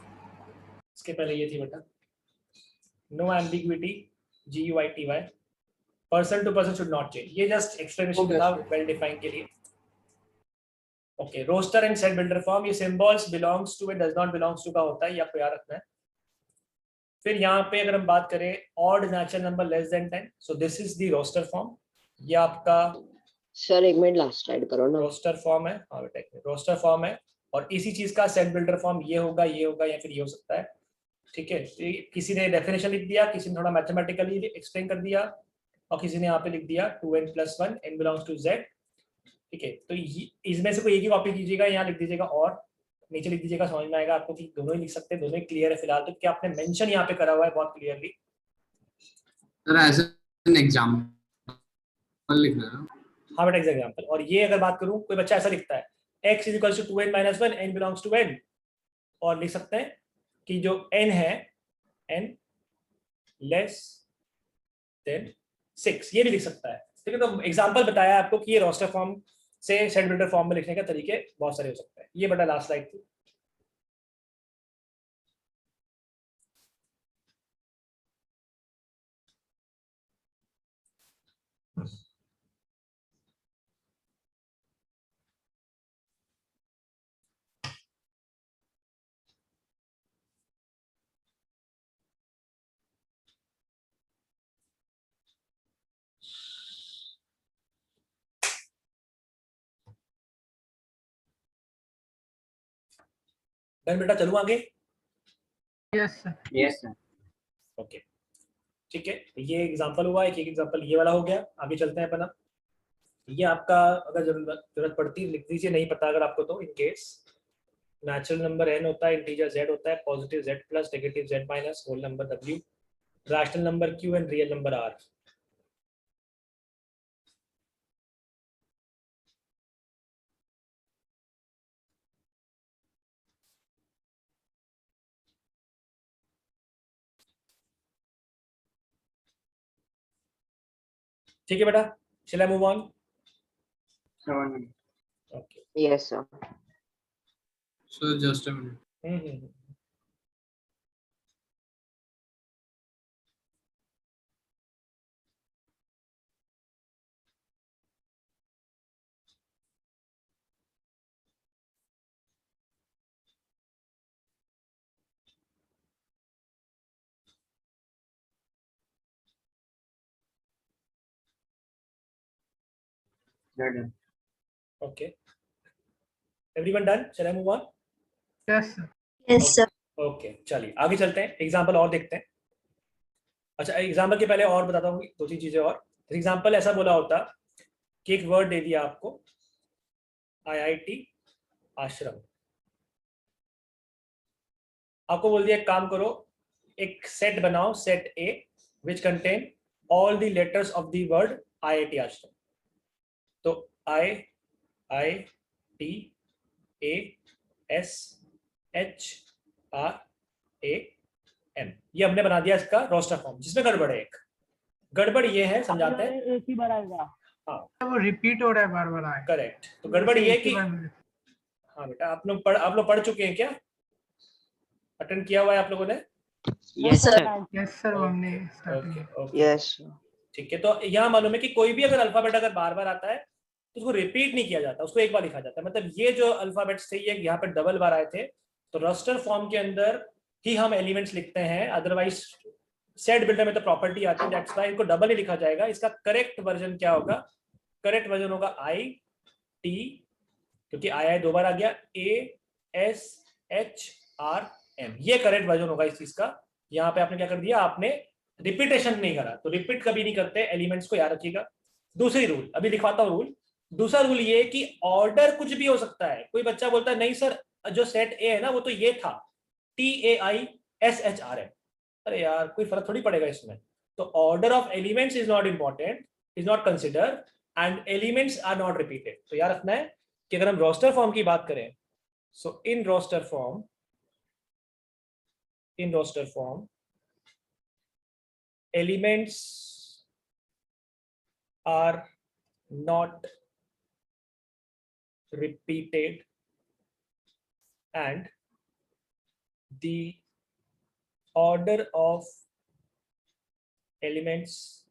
इसके पहले ये थी बेटा, no ambiguity, GUITY, person to person should not change. ये जस्ट एक्सप्लेनेशन था वेल डिफाइंड के लिए। Okay, roster and set builder form, ये symbols belongs to and does not belongs to का होता है, ये आपको याद रखना है। फिर यहाँ पे अगर हम बात करें odd natural number less than 10, so this is the roster form. ये आपका सर एक मिनट लास्ट स्लाइड करो ना। रोस्टर फॉर्म है। हाँ बेटा, रोस्टर फॉर्म है। और इसी चीज का सेट बिल्डर फॉर्म ये होगा, ये होगा, या फिर ये हो सकता है। ठीक है, किसी ने डेफिनेशन लिख दिया, किसी ने थोड़ा मैथमेटिकली एक्सप्लेन कर दिया, और किसी ने यहाँ पे लिख दिया 2n+1 n belongs to z। ठीक है, तो इसमें से कोई एक ही कॉपी कीजिएगा, यहाँ लिख दीजिएगा और नीचे लिख दीजिएगा, समझ में आएगा आपको कि दोनों ही लिख सकते हैं, दोनों ही क्लियर है फिलहाल। तो क्या आपने मेंशन यहाँ पे करा हुआ है बहुत clearly. Sir as an example लिख रहा हूं। हाँ बेटा, एग्जांपल। और ये अगर बात करूं, कोई बच्चा ऐसा लिखता है x = 2n-1 n belongs to n, और लिख सकते हैं कि जो n है n लेस देन 6, ये भी लिख सकता है। ठीक है, तो एग्जांपल बताया आपको कि ये रोस्टर फॉर्म से सेट बिल्डर फॉर्म में लिखने के तरीके बहुत सारे हो सकते हैं। ये बेटा लास्ट स्लाइड थी। बेटा चलूं आगे। Yes, sir. Yes, sir. Okay ठीक है, ये एग्जांपल हुआ, एक एग्जांपल ये वाला हो गया। आगे चलते हैं अपना। ये आपका अगर जरूरत पड़ती लिख दीजिए, नहीं पता अगर आपको तो in case. Natural number n होता है, इंटीजर z होता है, positive z plus negative z minus, whole number w, rational number q and real number r। ठीक है बेटा, shall I move on? 7 minutes. Okay. Yes, sir. So just a minute. Hmm. They're done. Okay. Everyone done? Shall I move on? Yes, sir. Yes, sir. Okay चलिए आगे चलते हैं, example और देखते हैं। अच्छा एग्जाम्पल के पहले और बताता हूँ 2-3 चीजें और। एग्जाम्पल ऐसा बोला होता कि एक वर्ड दे दिया आपको, IIT आश्रम। आपको बोल दिया एक काम करो, एक सेट बनाओ, set A which contain all the letters of the word IIT आश्रम। तो IITASHRAM, ये हमने बना दिया इसका रोस्टर फॉर्म, जिसमें गड़बड़ है। एक गड़बड़ ये है, समझाते हैं। एक ही बढ़ाएगा। हाँ वो रिपीट हो रहा है बार बार आए। करेक्ट। तो गड़बड़ ये है कि हाँ बेटा, आप लोग पढ़ चुके हैं क्या? अटेंड किया हुआ है आप लोगों ने? Yes, sir. यस सर, हमने Yes. ठीक है। तो यहाँ मालूम है कि कोई भी अगर अल्फाबेट अगर बार बार आता है तो उसको रिपीट नहीं किया जाता, उसको एक बार लिखा जाता है। मतलब ये जो अल्फाबेट्स थे ये यहाँ पे डबल बार आए थे, तो रस्टर फॉर्म के अंदर ही हम एलिमेंट्स लिखते हैं, अदरवाइज सेट बिल्डर में तो प्रॉपर्टी आती है, दैट्स व्हाई इनको डबल ही लिखा जाएगा। इसका करेक्ट वर्जन क्या होगा? करेक्ट वर्जन होगा IT, क्योंकि आई 2 बार आ गया, ASHRM, ये करेक्ट वर्जन होगा इस चीज का। यहाँ पे आपने क्या कर दिया, आपने रिपीटेशन नहीं करा, तो रिपीट कभी नहीं करते एलिमेंट्स को, याद रखिएगा। दूसरी रूल अभी लिखवाता हूँ रूल। दूसरा रूल ये कि ऑर्डर कुछ भी हो सकता है। कोई बच्चा बोलता है नहीं सर जो सेट ए है ना वो तो ये था, TAISHRM। अरे यार कोई फर्क थोड़ी पड़ेगा इसमें। तो order of elements is not important, is not considered, and elements are not repeated. तो याद रखना है कि अगर हम रोस्टर फॉर्म की बात करें, so in roster form elements are not repeated and the order of elements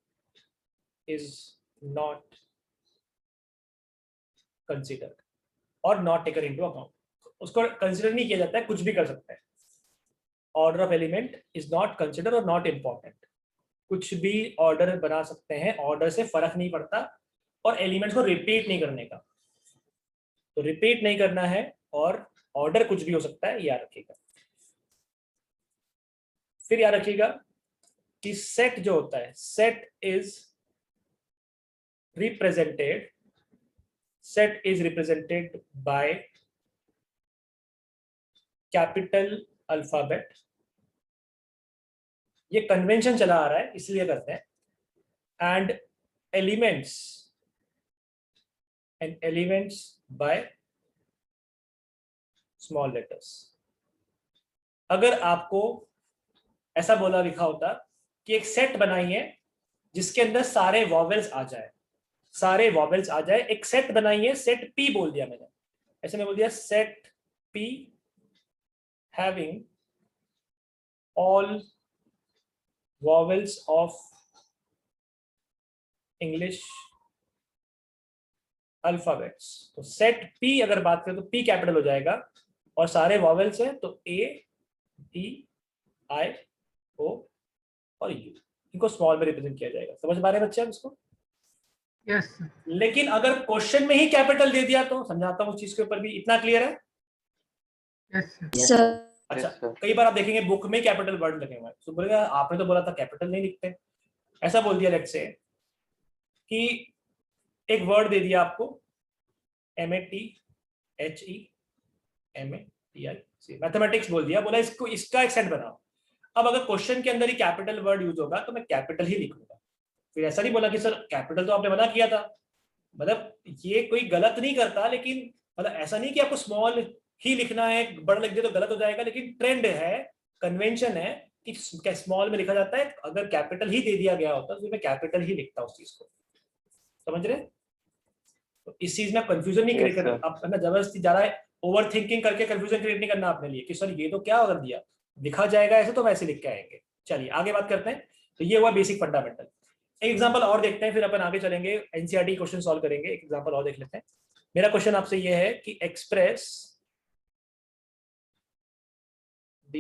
is not considered or not taken into account। उसको कंसिडर नहीं किया जाता है, कुछ भी कर सकते हैं। Order of element is not consider और नॉट इंपॉर्टेंट, कुछ भी ऑर्डर बना सकते हैं, ऑर्डर से फर्क नहीं पड़ता, और एलिमेंट्स को रिपीट नहीं करने का। तो रिपीट नहीं करना है और ऑर्डर कुछ भी हो सकता है, याद रखिएगा। फिर याद रखिएगा कि सेट जो होता है, set is represented by capital alphabet. ये कन्वेंशन चला आ रहा है इसलिए करते हैं। And elements by small letters. अगर आपको ऐसा बोला लिखा होता कि एक सेट बनाइए जिसके अंदर सारे वॉवेल्स आ जाए, एक सेट बनाइए, सेट P बोल दिया मैंने, ऐसे में बोल दिया set P having all vowels of English alphabets। तो सेट P अगर बात करें तो P कैपिटल हो जाएगा, और सारे वॉवेल्स हैं तो A, E, I, O और U, इनको स्मॉल में रिप्रेजेंट किया जाएगा। समझ पा रहे हैं बच्चे हम इसको? यस। लेकिन अगर क्वेश्चन में ही कैपिटल दे दिया तो समझाता हूँ उस चीज के ऊपर भी। इतना क्लियर है? Yes sir. अच्छा Yes, sir. कई बार आप देखेंगे बुक में कैपिटल वर्ड लगे हुए हैं, तो बोलेगा आपने तो बोला था कैपिटल नहीं लिखते, ऐसा बोल दिया लेट्स से कि एक वर्ड दे दिया आपको MATHEMATIC, मैथमेटिक्स बोल दिया, बोला इसको इसका एक सेट बनाओ। अब अगर क्वेश्चन के अंदर ही कैपिटल वर्ड यूज होगा तो मैं कैपिटल ही लिखूंगा, फिर ऐसा नहीं बोला कि सर कैपिटल तो आपने मना किया था। मतलब ये कोई गलत नहीं करता, लेकिन मतलब ऐसा नहीं कि आपको स्मॉल ही लिखना है, बड़ा लिख दे तो गलत हो जाएगा, लेकिन ट्रेंड है, कन्वेंशन है कि स्मॉल में लिखा जाता है, अगर कैपिटल ही दे दिया गया होता तो मैं कैपिटल ही लिखता उस चीज को, समझ रहे? तो इस चीज में कंफ्यूजन नहीं क्रिएट करना, आप ना जबरदस्ती ज्यादा ओवर थिंकिंग करके कंफ्यूजन क्रिएट नहीं करना अपने लिए कि सर ये तो क्या कर दिया, लिखा जाएगा ऐसे तो वैसे लिख के आएंगे। चलिए आगे बात करते हैं। तो ये हुआ बेसिक फंडामेंटल। एक एग्जांपल और देखते हैं, फिर अपन आगे चलेंगे, एनसीईआरटी क्वेश्चन सॉल्व करेंगे। एक एग्जांपल और देख लेते हैं। मेरा क्वेश्चन आपसे ये है कि express the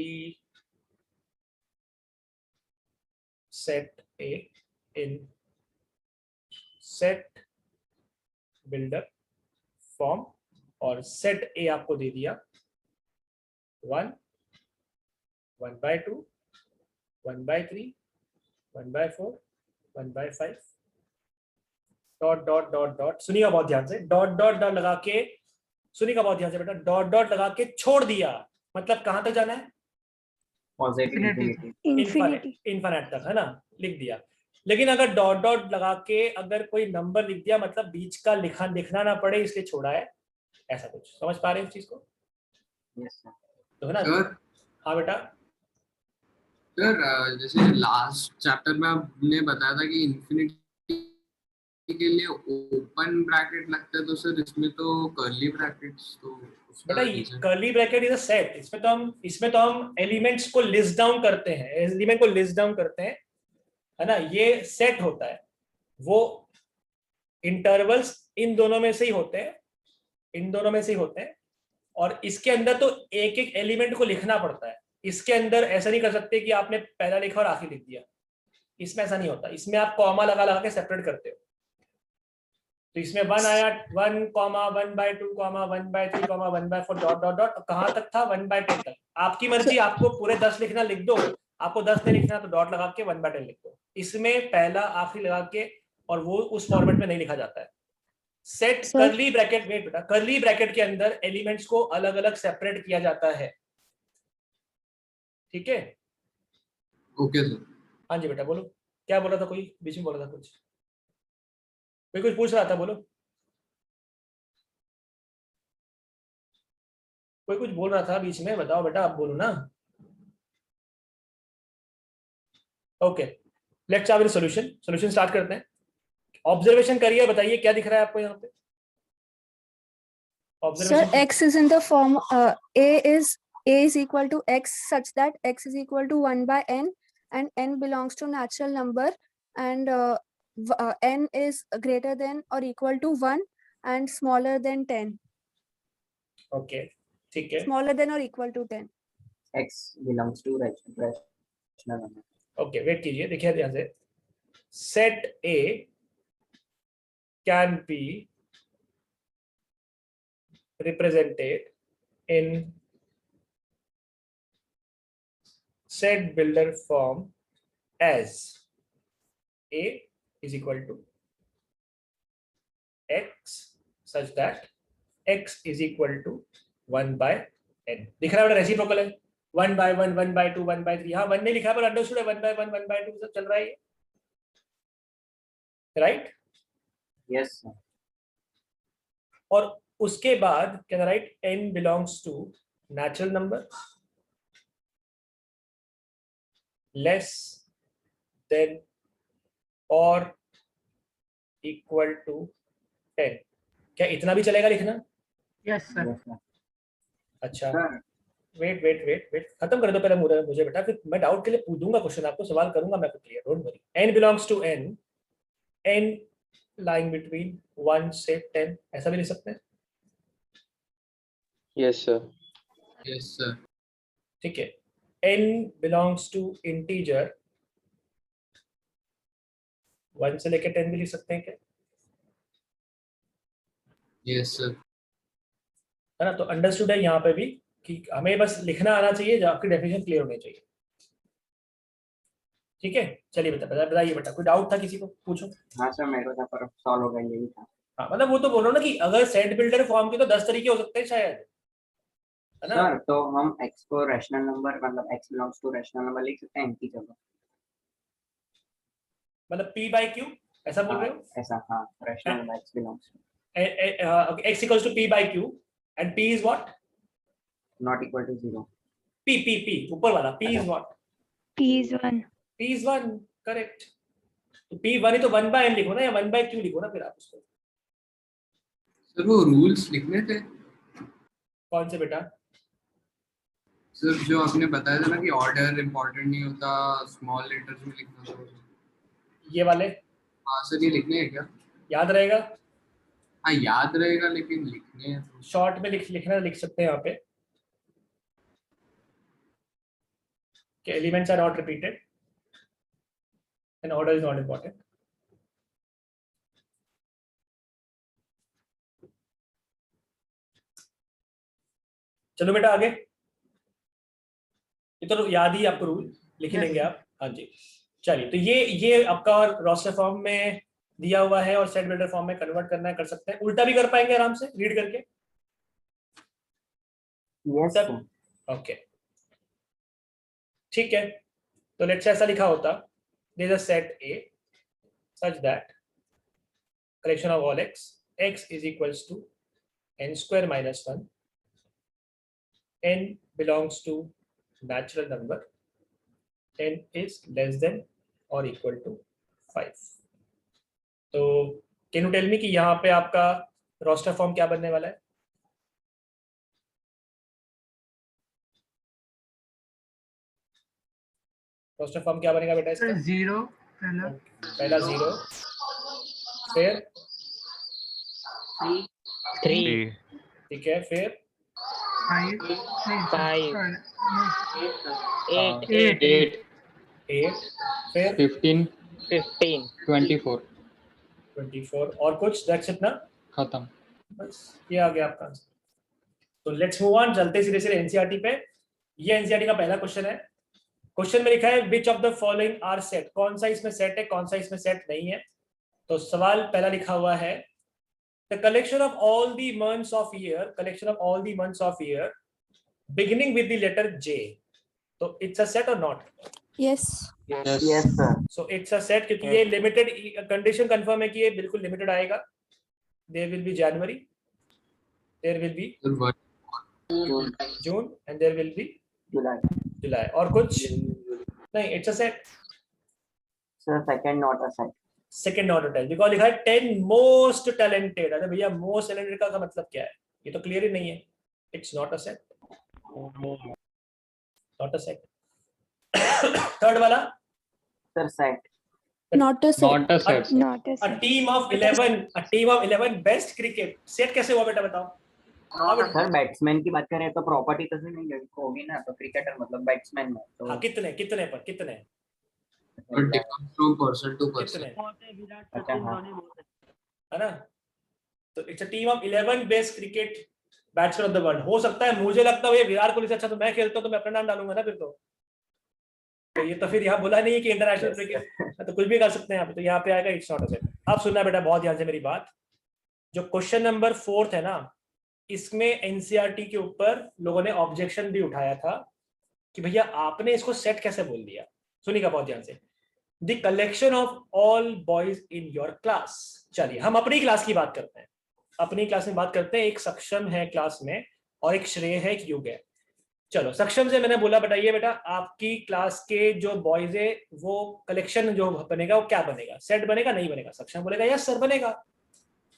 set A in set builder form, और सेट ए आपको दे दिया 1, 1/2, 1/3, 1/4, 1/5, डॉट डॉट डॉट डॉट, सुनिएगा बहुत ध्यान से, डॉट डॉट डॉट लगा के, सुनिएगा बहुत ध्यान से बेटा, डॉट डॉट लगा के छोड़ दिया, मतलब कहां तक जाना है? इन्फिनिट तक, है ना, लिख दिया। लेकिन अगर डॉट डॉट लगा के अगर कोई नंबर लिख दिया, मतलब बीच का लिखना ना पड़े इसलिए छोड़ा है, ऐसा कुछ समझ पा रहे हैं इस चीज को? तो है ना? हाँ बेटा। सर जैसे लास्ट चैप्टर में आपने बताया था कि इंफिनिटी के लिए ओपन ब्रैकेट लगता है, तो सर इसमें तो कर्ली ब्रैकेट्स, तो बेटा curly bracket is a set, इसमें तो हम एलिमेंट्स को लिस्ट डाउन करते हैं, एलिमेंट को लिस्ट डाउन करते हैं, है ना, ये सेट होता है। वो इंटरवल्स इन दोनों में से ही होते हैं, इन दोनों में से ही होते हैं, और इसके अंदर तो एक एक एलिमेंट को लिखना पड़ता है। इसके अंदर ऐसा नहीं कर सकते कि आपने पहला लिखा और आखिर लिख दिया, इसमें ऐसा नहीं होता। इसमें आप कॉमा लगा लगा के सेपरेट करते हो। तो इसमें 1 आया, 1, 1/2, 1/3, 1/4, डॉट डॉट डॉट, कहां तक था? 1/10 तक। आपकी मर्जी, आपको पूरे 10 लिखना लिख दो, आपको 10 नहीं लिखना तो डॉट लगा के 1/10 लिख दो। इसमें पहला आखिरी लगा के, और वो उस फॉर्मेट में नहीं लिखा जाता है। सेट कर्ली ब्रैकेट, वेट बेटा, कर्ली ब्रैकेट के अंदर एलिमेंट्स को अलग अलग सेपरेट किया जाता है, ठीक है? Okay sir. हाँ जी बेटा, बोलो क्या बोला था? कोई बीच में बोला था कुछ, कोई कुछ पूछ रहा था, बोलो। कोई कुछ बोल रहा था बीच में, बताओ बेटा, आप बोलो ना। Okay, let's have the solution start करते हैं। ऑब्जर्वेशन करिए, बताइए क्या दिख रहा है आपको यहाँ पे? Sir, x is in the form a is equal to x such that x is equal to 1/n and n belongs to natural number, and n is greater than or equal to 1 and smaller than 10. Okay, ठीक है। Smaller than or equal to 10. X belongs to rational number. Okay, wait कीजिए, देखिए ध्यान से। Set A can be represented in set builder form as a is equal to x such that x is equal to 1/n। दिख रहा है reciprocal है, 1/1, 1/2, 1/3। हाँ 1 नहीं लिखा है पर अंडरस्टूड है, 1/1, 1/2 सब चल रहा है, राइट? Yes, sir. और उसके बाद क्या right, n belongs to natural number less than or equal to 10। क्या इतना भी चलेगा लिखना? Yes, sir. Yes, sir. अच्छा, Sir, वेट खत्म कर दो पहले मुझे बेटा, फिर मैं डाउट के लिए पूछूंगा क्वेश्चन, आपको सवाल करूंगा मैं, clear, don't worry. n belongs to n lying between 1 से 10, ऐसा भी लिख सकते हैं? Yes, sir. Yes, sir. ठीक है। n belongs to integer 1 से लेकर 10 भी लिख सकते हैं क्या? Yes, sir. है ना, तो अंडरस्टूड है यहाँ पे भी कि हमें बस लिखना आना चाहिए, जो आपकी डेफिनेशन क्लियर होनी चाहिए। ठीक है, चलिए बताइए बेटा, कोई डाउट था किसी को, पूछो। हाँ सर, मेरे को था पर सॉल्व हो गया, यही था। हाँ मतलब वो तो बोलो ना कि अगर सेट बिल्डर फॉर्म के तो 10 तरीके हो सकते हैं शायद, है ना? सर तो हम x को रैशनल नंबर, मतलब x belongs to rational number लिख सकते हैं n की जगह। मतलब p by q ऐसा बोल रहे हो? ऐसा, हाँ, rational number x belongs to x equals to p by q and p is what? Not equal to 0। p ऊपर वाला p is what? P is 1. p is 1, correct. तो p 1 है तो 1 by n लिखो ना, या 1 by q लिखो ना फिर आप उसको। सर वो रूल्स लिखने थे कौन से बेटा? सर, जो आपने बताया था ना कि ऑर्डर इम्पोर्टेंट नहीं होता, स्मॉल लेटर्स में लिखना था। ये वाले हाँ सर, ये लिखने हैं क्या? याद रहेगा? हाँ याद रहेगा, लेकिन लिखने हैं तो। शॉर्ट में लिख सकते हैं यहाँ पे कि elements are not repeated and order is not important. चलो बेटा आगे, ये तो याद ही आपको, रूल लिख ही लेंगे आप। हाँ जी, चलिए। तो ये आपका रोस्टर फॉर्म में दिया हुआ है और सेट बिल्डर फॉर्म में कन्वर्ट करना है, कर सकते हैं। उल्टा भी कर पाएंगे आराम से रीड करके। Yes sir. ओके ठीक है, तो लेट्स ऐसा लिखा होता, there is a set A such that collection of all x is equals to n square minus 1, n belongs to natural number, n is less than or equal to 5। तो can you tell me कि यहाँ पे आपका roster form क्या बनने वाला है? Roster form क्या बनेगा बेटा इसका? 0 पहला, पहला 0, फिर 3 ठीक है, फिर 5, 5 8 8, 8, फिर 15 15 24 24 और कुछ? दैट्स इट ना? खत्म। बस ये आ गया आपका आंसर। तो लेट्स मूव ऑन, चलते सीधे सीधे एनसीईआरटी पे। ये एनसीईआरटी का पहला क्वेश्चन है। क्वेश्चन में लिखा है which of the following are set, कौन सा इसमें सेट है, कौन सा इसमें सेट नहीं है। तो सवाल पहला लिखा हुआ है the collection of all the months of year, collection of all the months of year beginning with the letter J, तो इट्स अ सेट और not? Yes. Yes sir. So it's a set, क्योंकि ये limited condition confirm है कि ये बिल्कुल limited आएगा। There will be January, there will be June and there will be July. और कुछ नहीं, it's a set. Sir second not a set. Second order tell, because लिखा है 10 मोस्ट टैलेंटेड। अरे भैया मोस्ट टैलेंटेड का मतलब क्या है? ये तो क्लियर ही नहीं है। It's not a set, not a set. Third वाला sir set. Not a set. Not a set. Not a a set. team of 11 best cricket, set कैसे हुआ बेटा बताओ? सर बैट्समैन की बात करें तो प्रॉपर्टी तो नहीं होगी ना, तो क्रिकेटर मतलब बैट्समैन में तो हाँ, कितने कितने पर कितने But different from person to person. कितने, अच्छा हाँ। है ना? तो it's a team of 11 best cricket batsman of the world. हो सकता है मुझे लगता है ये विराट कोहली से अच्छा तो मैं खेलता हूँ, तो मैं अपना नाम डालूंगा ना फिर। तो ये तो फिर यहाँ बोला नहीं है कि इंटरनेशनल क्रिकेट, तो कुछ भी कर सकते हैं यहाँ पे। तो यहाँ पे आएगा इट्स नॉट अ सेट। अब सुनना बेटा बहुत ध्यान से मेरी बात। जो क्वेश्चन नंबर 4 है ना, इसमें एनसीईआरटी के ऊपर लोगों ने ऑब्जेक्शन भी उठाया था कि भैया आपने इसको सेट कैसे बोल दिया। सुनिएगा बहुत ध्यान से। The collection of all boys in your class. चलिए हम अपनी क्लास की बात करते हैं, अपनी क्लास में बात करते हैं। एक सक्षम है क्लास में और एक श्रेय है, एक युग है। चलो सक्षम से मैंने बोला बताइए बेटा आपकी क्लास के जो बॉयज है वो कलेक्शन जो बनेगा वो क्या बनेगा, सेट बनेगा नहीं बनेगा? सक्षम बोलेगा यस सर बनेगा।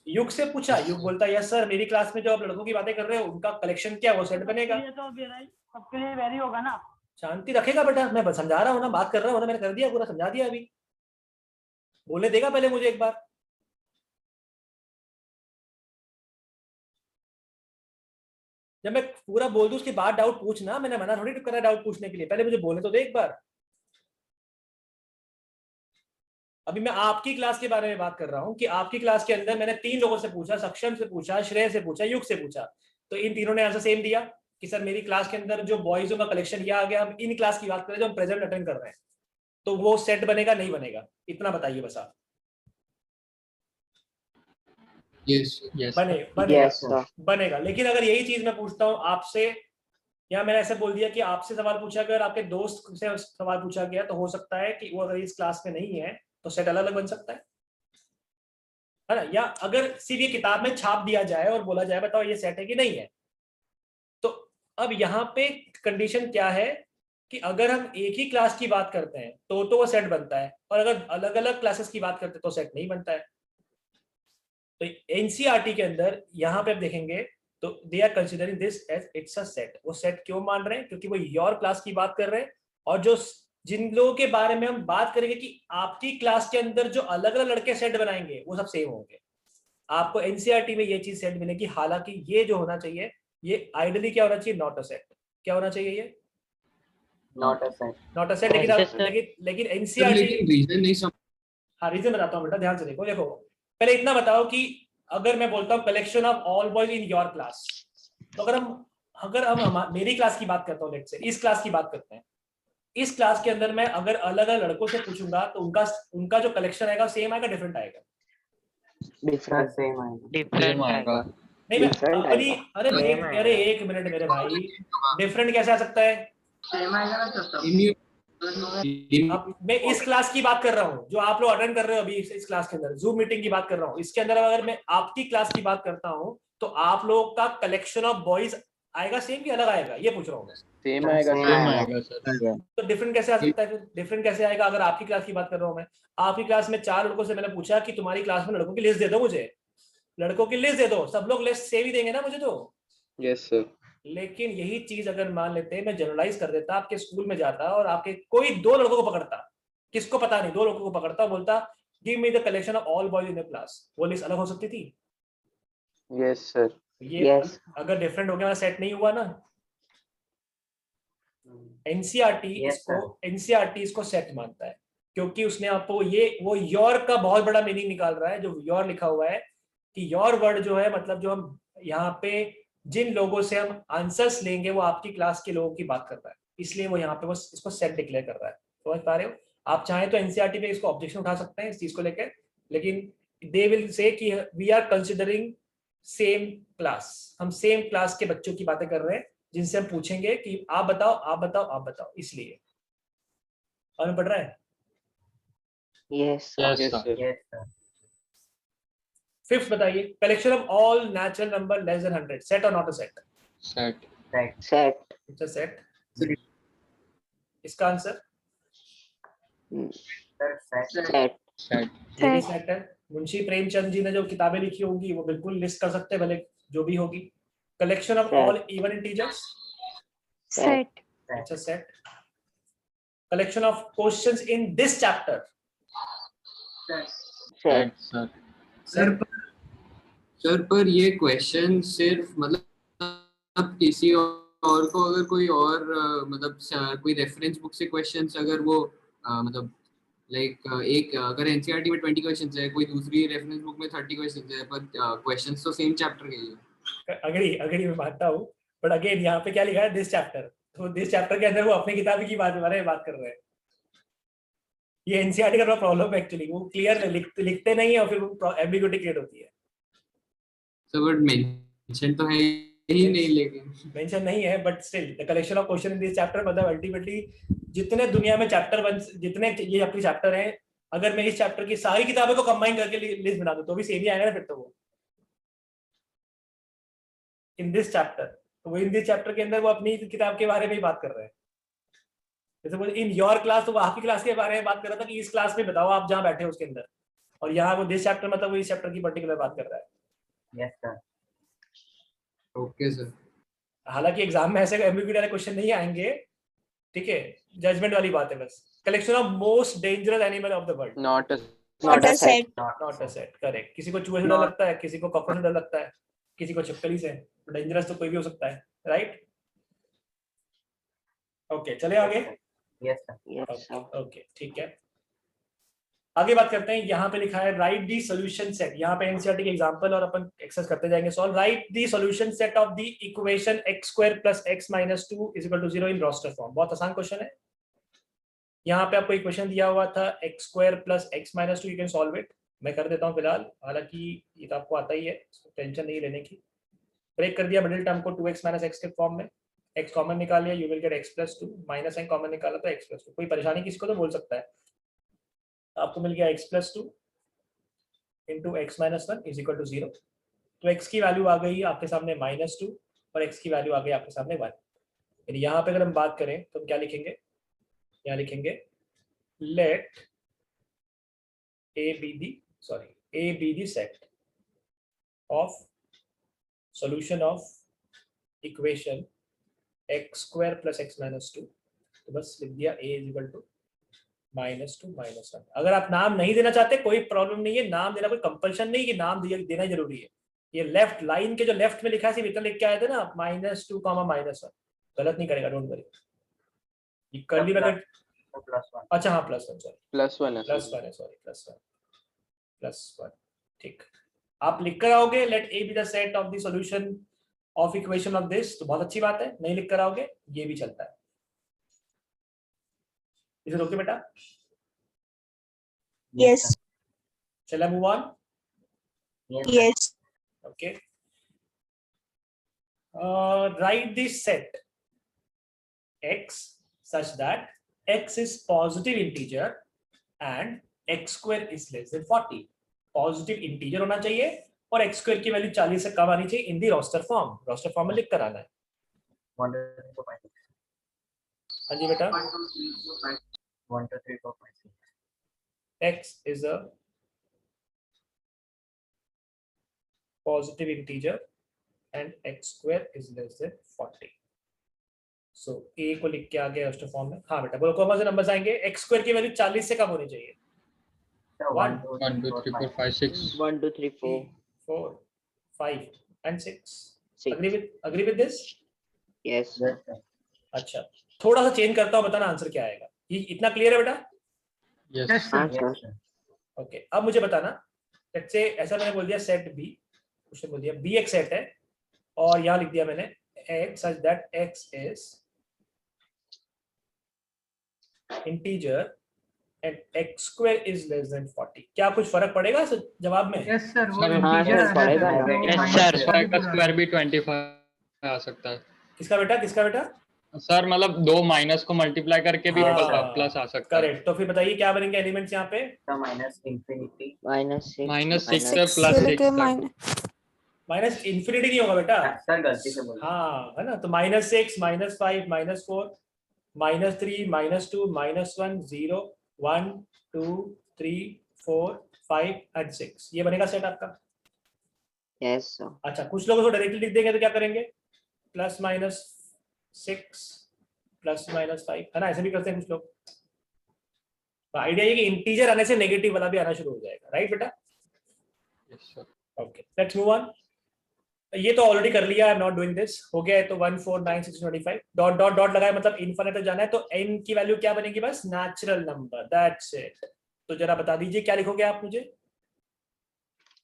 युग से पूछा, युग बोलता है यस सर मेरी क्लास में जो आप लड़कों की बातें कर रहे हो उनका कलेक्शन क्या वो सेट बनेगा। सबके लिए वेरी होगा ना। शांति रखेगा बेटा, मैं समझा रहा हूँ ना, बात कर रहा हूँ ना, मैंने कर दिया पूरा, समझा दिया। अभी बोलने देगा पहले मुझे एक बार। जब मैं पूरा बोल दूं उसके बाद डाउट पूछना, मैंने मना थोड़ी करा डाउट पूछने के लिए, पहले मुझे बोलने तो दे एक बार। अभी मैं आपकी क्लास के बारे में बात कर रहा हूं कि आपकी क्लास के अंदर मैंने 3 लोगों से पूछा, सक्षम से पूछा, श्रेय से पूछा, युग से पूछा, तो इन तीनों ने आंसर सेम दिया। कि सर मेरी क्लास के अंदर जो बॉयजों का कलेक्शन ये आ गया, हम इन क्लास की बात करें जो हम प्रेजेंट अटेंड कर रहे हैं, तो वो सेट बनेगा नहीं बनेगा, इतना बताइए बस आप। यस बनेगा बनेगा। लेकिन अगर यही चीज मैं पूछता हूँ आपसे, या मैंने ऐसे बोल दिया कि आपसे सवाल पूछा गया और आपके दोस्त से सवाल पूछा गया, तो हो सकता है कि वो अगर इस क्लास में नहीं है तो सेट अलग अलग बन सकता है ना। या अगर सिर्फ ये किताब में छाप दिया जाए और बोला जाए बताओ ये सेट है कि नहीं है, तो अब यहाँ पे कंडीशन क्या है कि अगर हम एक ही क्लास की बात करते हैं तो वो सेट बनता है, और अगर अलग अलग क्लासेस की बात करते हैं तो सेट नहीं बनता है। तो एनसीईआरटी के अंदर यहाँ पे आप देखेंगे तो they are considering this as it's a set. वो सेट क्यों मान रहे हैं? क्योंकि वो योर क्लास की बात कर रहे हैं, और जो जिन लोगों के बारे में हम बात करेंगे कि आपकी क्लास के अंदर जो अलग अलग लड़के सेट बनाएंगे वो सब सेम होंगे। आपको एनसीईआरटी में ये चीज सेट मिलेगी। हालांकि ये जो होना चाहिए ये आइडियली क्या होना चाहिए, नॉट अ सेट। क्या होना चाहिए ये? Not a set. Not a set. लेकिन एनसीईआरटी, लेकिन रीजन नहीं समझ। हाँ रीजन बताता हूँ बेटा, ध्यान से देखो। देखो पहले इतना बताओ कि अगर मैं बोलता हूँ collection of all boys in your class, तो अगर हम मेरी क्लास की बात करता हूँ, लेट्स से इस क्लास की बात करते हैं, इस क्लास के अंदर मैं अगर अलग अलग लड़कों से पूछूंगा तो उनका जो कलेक्शन आएगा सेम आएगा, डिफरेंट आएगा? डिफरेंट सेम आएगा। नहीं मैं अपनी, अरे एक मिनट मेरे भाई, डिफरेंट कैसे आ सकता है? सेम आएगा ना तब। अब मैं इस क्लास की बात कर रहा हूँ जो आप लोग अटेंड कर रहे हो अभी, इस क्लास के अंदर जूम मीटिंग की बात कर रहा हूँ। इसके अंदर अगर मैं आपकी क्लास की बात करता हूँ तो आप लोगों का कलेक्शन ऑफ बॉयज आएगा सेम कि अलग आएगा, ये पूछ रहा हूँ मैं। सेम आएगा सर। तो डिफरेंट कैसे आ सकता है फिर? डिफरेंट कैसे आएगा? अगर आपकी क्लास की बात कर रहा हूँ मैं, आपकी क्लास में 4 लड़कों से मैंने पूछा कि तुम्हारी क्लास में लड़कों की लिस्ट दे दो मुझे, लड़कों की लिस्ट दे दो, सब लोग लिस्ट सेम ही देंगे ना मुझे तो। Yes sir. लेकिन यही चीज अगर मान लेते मैं जनरलाइज कर देता, आपके स्कूल में जाता और आपके कोई 2 लड़कों को पकड़ता, किसको पता नहीं, 2 लड़कों को पकड़ता, बोलता give me the collection of all boys in the class, वो लिस्ट अलग हो सकती थी? Yes sir. ये अगर डिफरेंट हो गया सेट नहीं हुआ ना। एनसीईआरटी इसको सेट मानता है, क्योंकि उसने आपको वो योर का बहुत बड़ा मीनिंग निकाल रहा है। जो योर लिखा हुआ है कि योर वर्ड जो है, मतलब जो हम यहाँ पे जिन लोगों से हम आंसर्स लेंगे वो आपकी क्लास के लोगों की बात कर रहा है, इसलिए वो यहाँ पे वो इसको सेट डिक्लेयर कर रहा है। समझ पा रहे हो? आप चाहें तो एनसीईआरटी पे इसको ऑब्जेक्शन उठा सकते हैं इस चीज को लेकर, लेकिन दे विल से कि we are considering same class, हम सेम क्लास के बच्चों की बातें कर रहे हैं जिनसे हम पूछेंगे कि आप बताओ आप बताओ आप बताओ, इसलिए। और में पढ़ रहा है? Yes sir. फिफ्थ बताइए, collection of all natural number less than 100, set और not a set? Set it's a set. इसका आंसर सेट सेट है। मुंशी प्रेमचंद जी ने जो किताबें लिखी होंगी वो बिल्कुल लिस्ट कर सकते हैं, भले जो भी होगी। Collection of all even integers? Set it's a set. Collection of questions in this chapter? Set sir पर ये क्वेश्चन सिर्फ मतलब किसी और को अगर कोई और मतलब कोई रेफरेंस बुक से क्वेश्चंस अगर वो मतलब लाइक एक अगर एनसीईआरटी में 20 क्वेश्चंस है, कोई दूसरी रेफरेंस बुक में 30 क्वेश्चंस है, पर क्वेश्चंस तो सेम चैप्टर के ही है। अगली मैं मानता हूँ, बट अगेन यहाँ पे क्या लिखा है, दिस चैप्टर, तो दिस चैप्टर के अंदर वो अपनी किताब की बात कर रहे हैं। ये एनसीईआरटी का प्रॉब्लम है एक्चुअली, वो क्लियर लिखते नहीं है और फिर एम्बिग्यूटी क्रिएट होती है। सो बट मेंशन तो है ही नहीं, लेकिन मेंशन नहीं है, but still the collection of question in this chapter, मतलब अल्टीमेटली जितने दुनिया में चैप्टर जितने ये अपनी चैप्टर हैं, अगर मैं इस चैप्टर की सारी किताबों को कंबाइन करके लिस्ट बना दूं तो भी सेम ही आएगा ना फिर तो वो इन दिस चैप्टर। तो वो इन दिस चैप्टर के अंदर वो अपनी किताब के बारे में ही बात कर रहे हैं। जैसे वो इन योर क्लास, तो वो आपकी क्लास के बारे में बात कर रहा था कि इस क्लास में बताओ आप जहाँ बैठे हो उसके अंदर, और यहाँ वो दिस चैप्टर मतलब वो इस चैप्टर की पर्टिकुलर बात कर रहा है। Yes sir. Okay sir. हालांकि एग्जाम में ऐसे एम्बिग्यूटी वाले क्वेश्चन नहीं आएंगे, ठीक है, जजमेंट वाली बात है बस। Collection of most dangerous animal of the world? Not Not a set. Not a set, correct. किसी को चूहे से डर लगता है, किसी को कॉकरोच से डर लगता है, किसी को छिपकली से, डेंजरस तो कोई भी हो सकता है, राइट? ओके चले आगे। Yes sir. ओके ठीक है। आगे बात करते हैं, यहाँ पे लिखा है राइट दी सोल्यूशन सेट, यहाँ पे एनसीईआरटी के एग्जांपल और अपन एक्सेस करते जाएंगे solve. Write the solution set of the equation x square plus x minus 2 is equal to 0 in roster form. बहुत आसान क्वेश्चन है। यहाँ पे आपको इक्वेशन दिया हुआ था x square plus x minus 2, you can solve it. मैं कर देता हूँ फिलहाल, हालांकि ये तो आपको आता ही है, टेंशन नहीं लेने की। ब्रेक कर दिया मिडिल टर्म को 2x माइनस x के फॉर्म में, x कॉमन निकाल लिया, you will get x plus 2, minus n common निकाला तो x प्लस 2। कोई परेशानी किसी को तो बोल सकता है। आपको मिल गया x plus 2 into x minus 1 is equal to 0। तो x की वैल्यू आ गई आपके सामने -2 और x की वैल्यू आ गई आपके सामने 1। यानी यहाँ पे अगर हम बात करें तो हम क्या लिखेंगे, यहाँ लिखेंगे late a be the set of solution of equation x square plus x minus 2। तो बस लिख दिया a is equal to -2 -1। अगर आप नाम नहीं देना चाहते कोई प्रॉब्लम नहीं है, नाम देना कोई कंपल्शन नहीं कि नाम देना जरूरी है। ये लेफ्ट लाइन के जो लेफ्ट में लिखा है सिर्फ इतना लिख के आए थे ना आप, -2 -1, गलत नहीं करेगा, डोंट वरी। ये कर्ली ब्रैकेट +1। अच्छा हाँ +1 सॉरी +1 है +1 ठीक। आप लिख कर आओगे let a be the set of the solution of equation of this, तो बहुत अच्छी बात है। नहीं लिख कर आओगे ये भी चलता है। इसे रोके बेटा। Yes. Shall I move on? Yes. Okay. Write the set x such that x is positive integer and x square is less than 40। Positive integer होना चाहिए और x square की वैल्यू 40 से कम आनी चाहिए इन दी रोस्टर फॉर्म। रोस्टर फॉर्म में लिख कर आना है। हाँ जी बेटा। 1 2 3 4 5 6। x is a positive integer and x square is less than 40। So a को लिख के आ गया रोस्टर फॉर्म में। हाँ बेटा बोलो कौन से नंबर्स आएंगे, x square की वैल्यू 40 से कम होनी चाहिए। 1 2 3 4 5 6। 1 2 3 4 4 5 and 6। 6 agree with this? yes अच्छा थोड़ा सा चेंज करता हूँ, बताना आंसर क्या आएगा। ये इतना क्लियर है बेटा? Yes, sir. ओके अब मुझे बताना, लेट्स से ऐसा मैंने बोल दिया सेट बी, उसने बोल दिया बी एक सेट है और यहाँ लिख दिया मैंने x such that x is integer and x square is less than 40। क्या कुछ फर्क पड़ेगा इस जवाब में? Yes, sir. वो Sir, हाँ, integer sir, है, पड़ेगा sir, ना। तो Yes, minus sir. वाली का पूरा स्क्वायर भी 25 आ सकता है किसका बेटा? सर, मतलब 2 माइनस को मल्टीप्लाई करके भी हाँ, प्लस आ सकता है। करेक्ट। तो फिर बताइए क्या बनेंगे एलिमेंट्स यहाँ पे? -∞। -6 से +6 माइनस इंफिनिटी नहीं होगा बेटा। सर गलती से बोल हाँ है ना, तो -6 -5 -4 -3 -2 -1 0 1 2 3 4 5 and 6 ये बनेगा सेट आपका। yes sir अच्छा कुछ लोग इसको डायरेक्टली लिख देंगे तो क्या करेंगे, +-6 +-5 है ना, ऐसे भी करते हैं कुछ लोग। तो आइडिया ये कि इंटीजर आने से नेगेटिव वाला भी आना शुरू हो जाएगा, राइट बेटा? Yes sir. Okay let's move on. ये तो ऑलरेडी कर लिया, I am not doing this. हो गया है तो 1 4 9 6 25 डॉट डॉट डॉट लगाए मतलब इनफिनिट तक जाना है, तो n की वैल्यू क्या बनेगी? बस नेचुरल नंबर, दैट्स इट। तो जरा बता दीजिए क्या लिखोगे आप मुझे?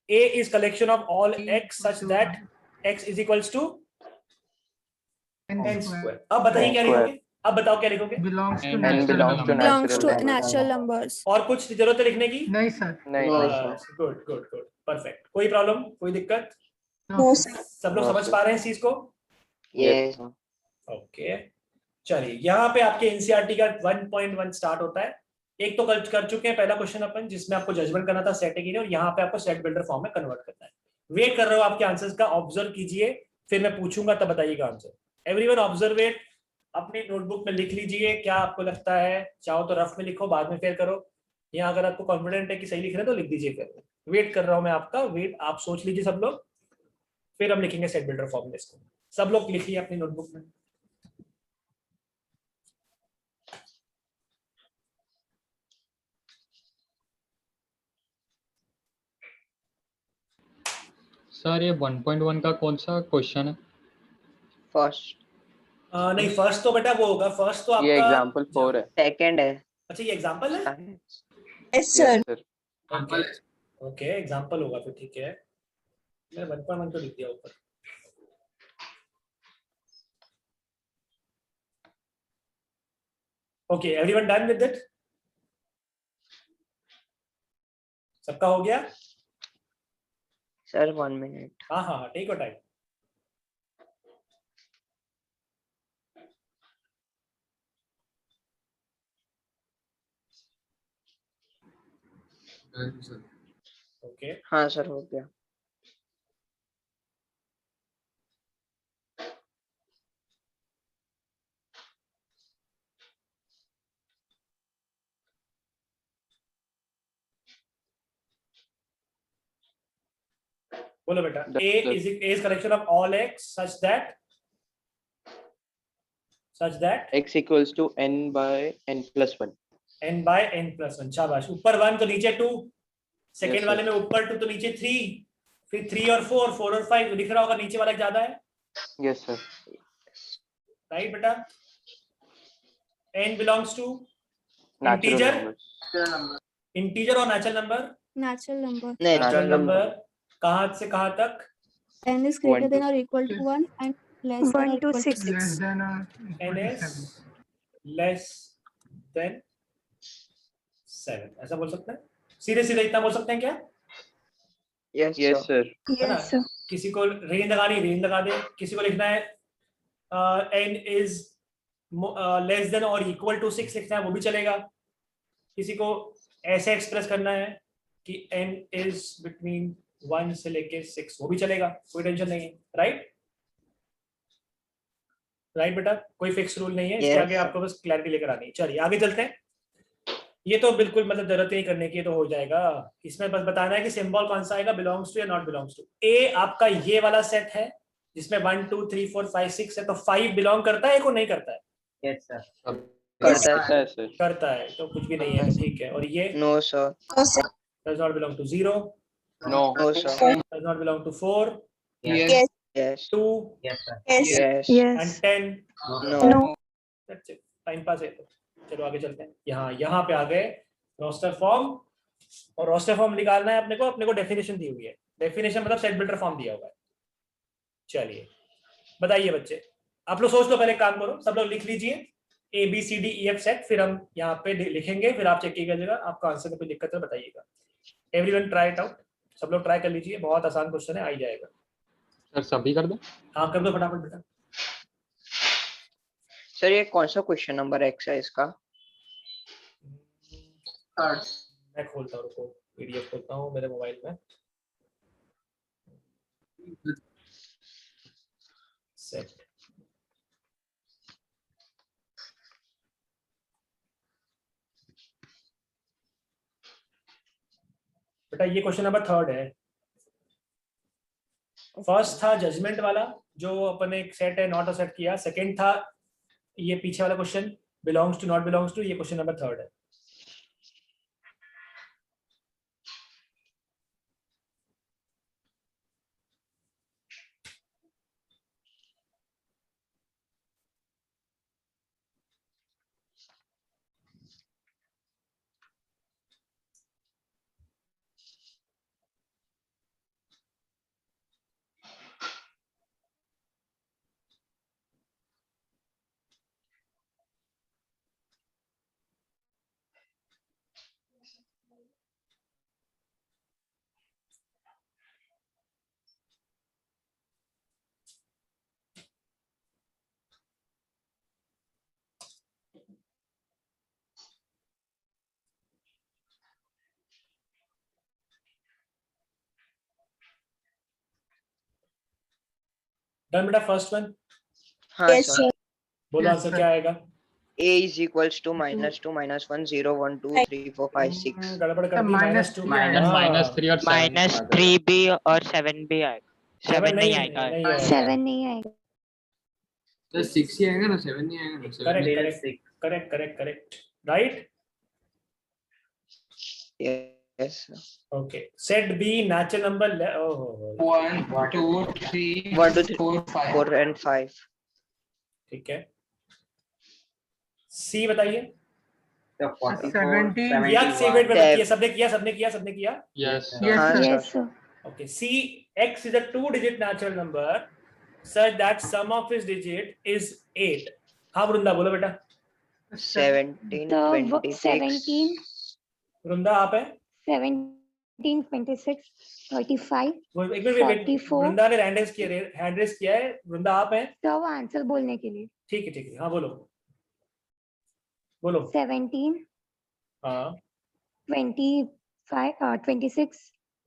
A is collection of all x such that x is equals to n square। अब बताइए क्या लिखोगे? अब बताओ क्या लिखोगे? belongs to N natural belongs to number. belongs to natural numbers। और कुछ जरूरत है लिखने की? नहीं sir. Good good good perfect. कोई प्रॉब्लम, कोई दिक्कत? No, सब लोग समझ पा रहे हैं इस चीज को? yes ओके चलिए यहाँ पे आपके एनसीईआरटी का 1.1 स्टार्ट होता है। एक तो कर चुके हैं पहला क्वेश्चन अपन, जिसमें आपको जजमेंट करना था सेट की, और यहाँ पे आपको सेट बिल्डर फॉर्म में कन्वर्ट करना है। वेट कर रहे हो आपके आंसर्स का, ऑब्जर्व कीजिए, फिर मैं पूछूंगा तब बताइएगा आंसर। एवरीवन ऑब्जर्वेट, अपनी नोटबुक में लिख लीजिए क्या आपको लगता है, चाहो तो रफ में लिखो बाद में फेयर करो, या अगर आपको कॉन्फिडेंट है कि सही लिख रहे हैं तो लिख दीजिए फिर। वेट कर रहा हूं मैं आपका, वेट आप सोच लीजिए सब लोग, फिर हम लिखेंगे सेट बिल्डर फॉर्म में इसको। सब लोग लिखिए अपनी नोटबुक में। सर ये 1.1 का कौन सा क्वेश्चन है? first नहीं फर्स्ट तो बेटा वो होगा, फर्स्ट तो आपका ये एग्जांपल 4 है। second है अच्छा ये एग्जांपल है। Yes, sir. Okay okay example होगा फिर, ठीक है। मैं 1.1 तो लिख दिया ऊपर। Okay everyone done with it? सबका हो गया? Sir 1 minute. हाँ हाँ टेक योर टाइम। ओके हाँ सर हो गया। बोलो बेटा। Done, A sir. is collection of all x such that X equals to n by n plus 1. n by n plus 1। शाबाश। ऊपर 1 तो नीचे 2, सेकेंड Yes, वाले sir. में ऊपर 2 तो नीचे 3, फिर 3 और 4, 4 और 5 लिख रहा होगा, नीचे वाला ज्यादा है, Yes, sir. राइट बेटा? n belongs to Natural integer, numbers. integer और natural number? Natural number. natural number। कहाँ से कहाँ तक? N is 1 greater to than or equal to 1 and less than or 1 to equal to 6. Less 6. than or equal n to is 7. less than 7, ऐसा बोल सकते हैं? सीधे सीधे इतना बोल सकते हैं क्या? Yes Yes, sir. है ना? किसी को रेंज लगानी, रेंज लगा दे। किसी को लिखना है n is लेस देन और इक्वल टू 6 लिखना है, वो भी चलेगा। किसी को ऐसे एक्सप्रेस करना है कि n is between 1 से लेके 6, वो भी चलेगा, कोई टेंशन नहीं है, राइट? राइट बेटा, कोई फिक्स रूल नहीं है, इसके Yes. आगे आपको बस क्लैरिटी लेकर आनी है। चलिए आगे चलते हैं। ये तो बिल्कुल मतलब जरूरत नहीं करने की, तो हो जाएगा। इसमें बस बताना है कि सिंबल कौन सा आएगा, बिलोंग्स टू या नॉट बिलोंग्स टू। ए आपका ये वाला सेट है जिसमें 1 2 3 4 5 6 है, तो 5 बिलोंग करता है को नहीं करता है? Yes sir. करता है Yes, sir. करता है, तो कुछ भी नहीं है, तो ठीक है। और ये no sir. does not belong to 0, No. No sir. does not belong to 4, yes yes 2 yes sir. Yes and 10। No. That's it, time pass है। तो चलो आगे चलते हैं। यहाँ पे आ गए रोस्टर फॉर्म, और रोस्टर फॉर्म निकालना है अपने को डेफिनेशन दी हुई है। डेफिनेशन मतलब सेट बिल्डर फॉर्म दिया हुआ है। चलिए बताइए बच्चे, आप लोग सोच लो, पहले काम करो, सब लोग लिख लीजिए ABCDEF सेट, फिर हम यहाँ पे लिखेंगे, फिर आप चेक कीजिएगा आपका आंसर में कोई दिक्कत है बताइएगा। एवरीवन ट्राई इट आउट, सब लोग ट्राई कर लीजिए, बहुत आसान क्वेश्चन है, आ ही जाएगा। सर सभी कर दो। हाँ कर दो फटाफट बेटा। सर ये कौन सा क्वेश्चन नंबर एक्स है इसका? मैं खोलता हूँ, रुको, PDF खोलता हूँ मेरे मोबाइल में। सेट बेटा, ये क्वेश्चन नंबर 3 है। फर्स्ट था जजमेंट वाला, जो अपन एक सेट है नॉट अ सेट किया। सेकंड था ये पीछे वाला क्वेश्चन, belongs to not belongs to. ये क्वेश्चन नंबर 3 है। डन बेटा, फर्स्ट वन। हाँ सर। बोलो Yes, आंसर sir. क्या आएगा? A is equals to -2 -1 0 1 2 3 4 5 6। गड़बड़ कर दी, -2 -3 और 7 -3 भी और 7 भी आएगा। 7 नहीं आएगा। 7 नहीं आएगा। तो 6 ही आएगा ना, 7 नहीं आएगा ना। 7 correct correct correct, right. Yes okay, set be natural number 1 2 3 1 2 3 4 5 4 and 5। ठीक है। सी बताइए। So 44, 17. किया, सी वेट 71. में किया, सबने किया. Yes. Yes, हाँ, sir. Yes, sir. Okay, see, x is a 2-digit natural number such that sum of its digit is 8. हाँ वृंदा बोलो बेटा. 17, The 26. 17, वृंदा आप है. 17, 26, 35. एक मिनट 44. वृंदा ने हैंड रेस किया है. वृंदा आप है. तो वो आंसर बोलने के लिए ठीक है. हाँ बोलो. 17, हाँ. 25, 26,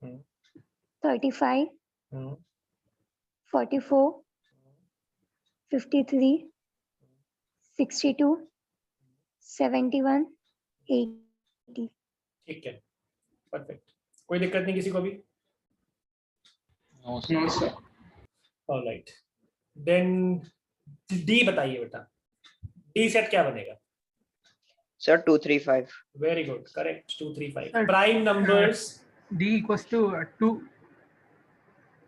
हम्म. 35, हम्म. 44, 53, 62, 71, 80. ठीक है. परफेक्ट. कोई दिक्कत नहीं किसी को भी. No, sir. No, sir. Alright. Then D बताइए बेटा. डी सेट क्या बनेगा? Sir, 235. Very good. Correct. 2 3 5. Sir, prime numbers. D equals to 2.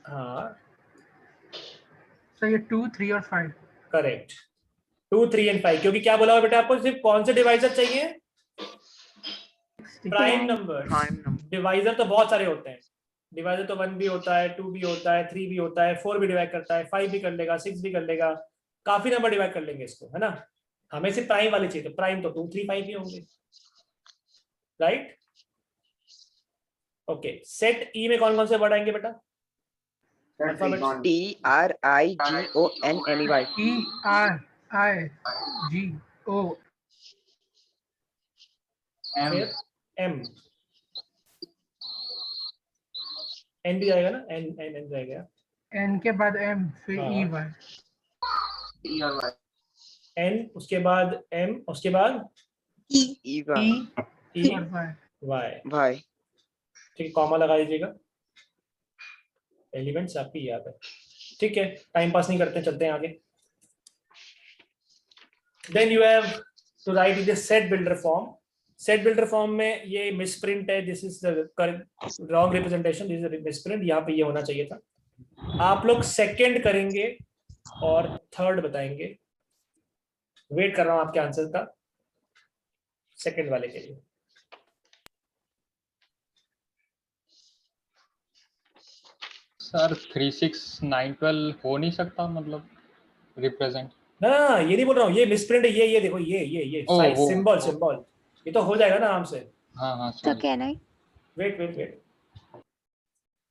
हाँ So ये 2, 3 और 5. करेक्ट. 2 3 एंड 5. क्योंकि क्या बोला हुआ बेटा आपको? सिर्फ कौन से डिवाइजर चाहिए? Prime number. Prime number. Divisor तो बहुत सारे होते हैं. डिवाइजर तो 1 भी होता है, 2 भी होता है, 3 भी होता है, 4 भी डिवाइड करता है, 5 भी कर लेगा, 6 भी कर लेगा. काफी नंबर डिवाइड कर लेंगे इसको, है ना. हमें सिर्फ प्राइम वाले चाहिए. तो प्राइम तो 2 3 5 ही होंगे. राइट. ओके. सेट ई में कौन कौन से वर्ड आएंगे बेटा? Sir, Alphabet. T R I G O N N E Y. E, R, I, G, O. फिर एम. एन भी जाएगा ना. एन जाएगा. N के बाद M, फिर हाँ. E, Y. E और Y. एन उसके बाद एम उसके बाद E Y. ई और Y. वाई. Y. ठीक है. कॉमा लगा दीजिएगा. एलिमेंट्स आपकी याद है. ठीक है. टाइम पास नहीं करते, चलते हैं आगे. Then you have to write the set builder form. Set builder form में ये मिसप्रिंट है. This is the wrong representation. This is misprint. यहाँ पे ये होना चाहिए था. आप लोग सेकंड करेंगे और थर्ड बताएंगे. वेट कर रहा हूं आपके आंसर का सेकंड वाले के लिए. सर 3 6 9 12 हो नहीं सकता, मतलब रिप्रेजेंट. ना ये नहीं बोल रहा हूँ. ये मिसप्रिंट है. ये देखो ये ओ, साइज वो, सिंबल वो। सिंबल. ये तो हो जाएगा ना आराम से. हाँ तो sorry. क्या नहीं? वेट.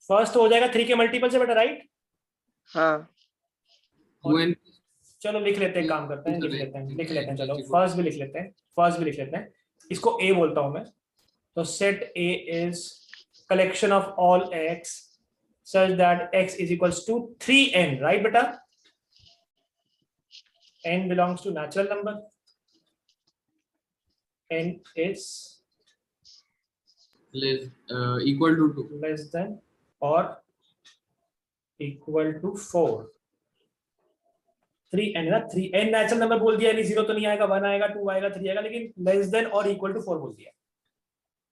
फर्स्ट हो जाएगा 3 के मल्टीपल से बेटा. राइट. हाँ. चलो लिख लेते हैं. काम करते हैं. लिख लेते हैं. चलो फर्स्ट भी लिख लेते हैं. इसको ए बोलता हूं मैं. तो set A is collection of all x such that x is equals to 3n. right beta? N belongs to natural number. N is equal to 2. less than or equal to 4. 3n ना. 3n natural number बोल दिया. नहीं 0 तो नहीं आएगा. 1 आएगा, 2 आएगा, 3 आएगा, लेकिन लेस देन और इक्वल टू 4 बोल दिया.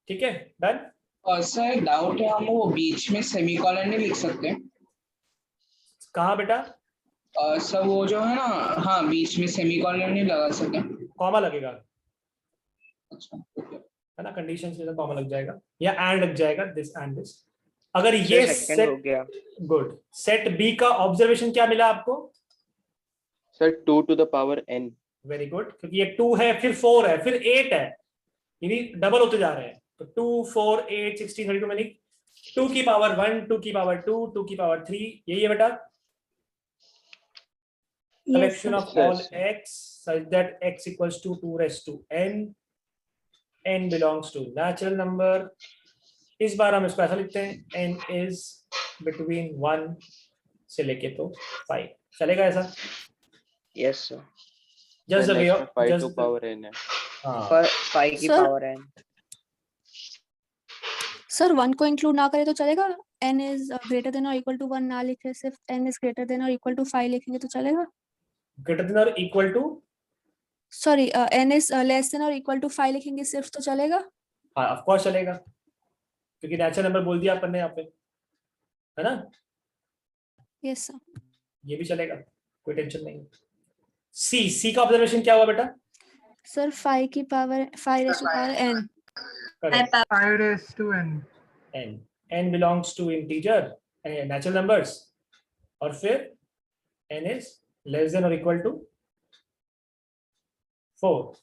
ठीक है. डन. सर एक डाउट है, हम वो बीच में सेमीकोलन नहीं लिख सकते? कहाँ बेटा? सर वो जो है ना, हाँ बीच में सेमीकोलन नहीं लगा सकते? कॉमा लगेगा. अच्छा. है ना. कंडीशंस में कॉमा लग जाएगा या एंड लग जाएगा. This and this. अगर Sir, ये second हो सेट. गया. गुड. सेट बी का ऑब्जर्वेशन क्या मिला आपको? Sir, 2 to the power n. Very good. क्योंकि ये 2 है, फिर 4 है, फिर 8 है, यानी डबल होते जा रहे हैं. तो 2 4 8 16 32 में 2 की पावर 1, 2 की पावर 2, 2 की पावर 3. यही है बेटा. Yes, Collection sir. of all x such that x equals to 2 raised to n. n belongs to natural number. इस बार हम इसको ऐसा लिखते हैं. n is between 1 से लेके तो 5. चलेगा ऐसा? Yes sir. Just the way of 5 just to the- power n है. हाँ. 5 की Sir. power n. सर 1 को इंक्लूड ना करें तो चलेगा? n is greater than or equal to 1 ना लिखे, सिर्फ n is greater than or equal to 5 लिखेंगे तो चलेगा? Greater than or equal to. Sorry, n is less than or equal to 5 लिखेंगे सिर्फ तो चलेगा? हाँ ऑफ कोर्स चलेगा, क्योंकि नेचुरल नंबर बोल दिया अपन ने यहाँ पे, है ना. Yes sir. ये भी चलेगा, कोई टेंशन नहीं. सी का ऑब्जर्वेशन क्या हुआ बेटा? Sir, 5 raised to power n. Correct. 5 raised to n. n belongs to integer natural numbers, और फिर n is less than or equal to 4.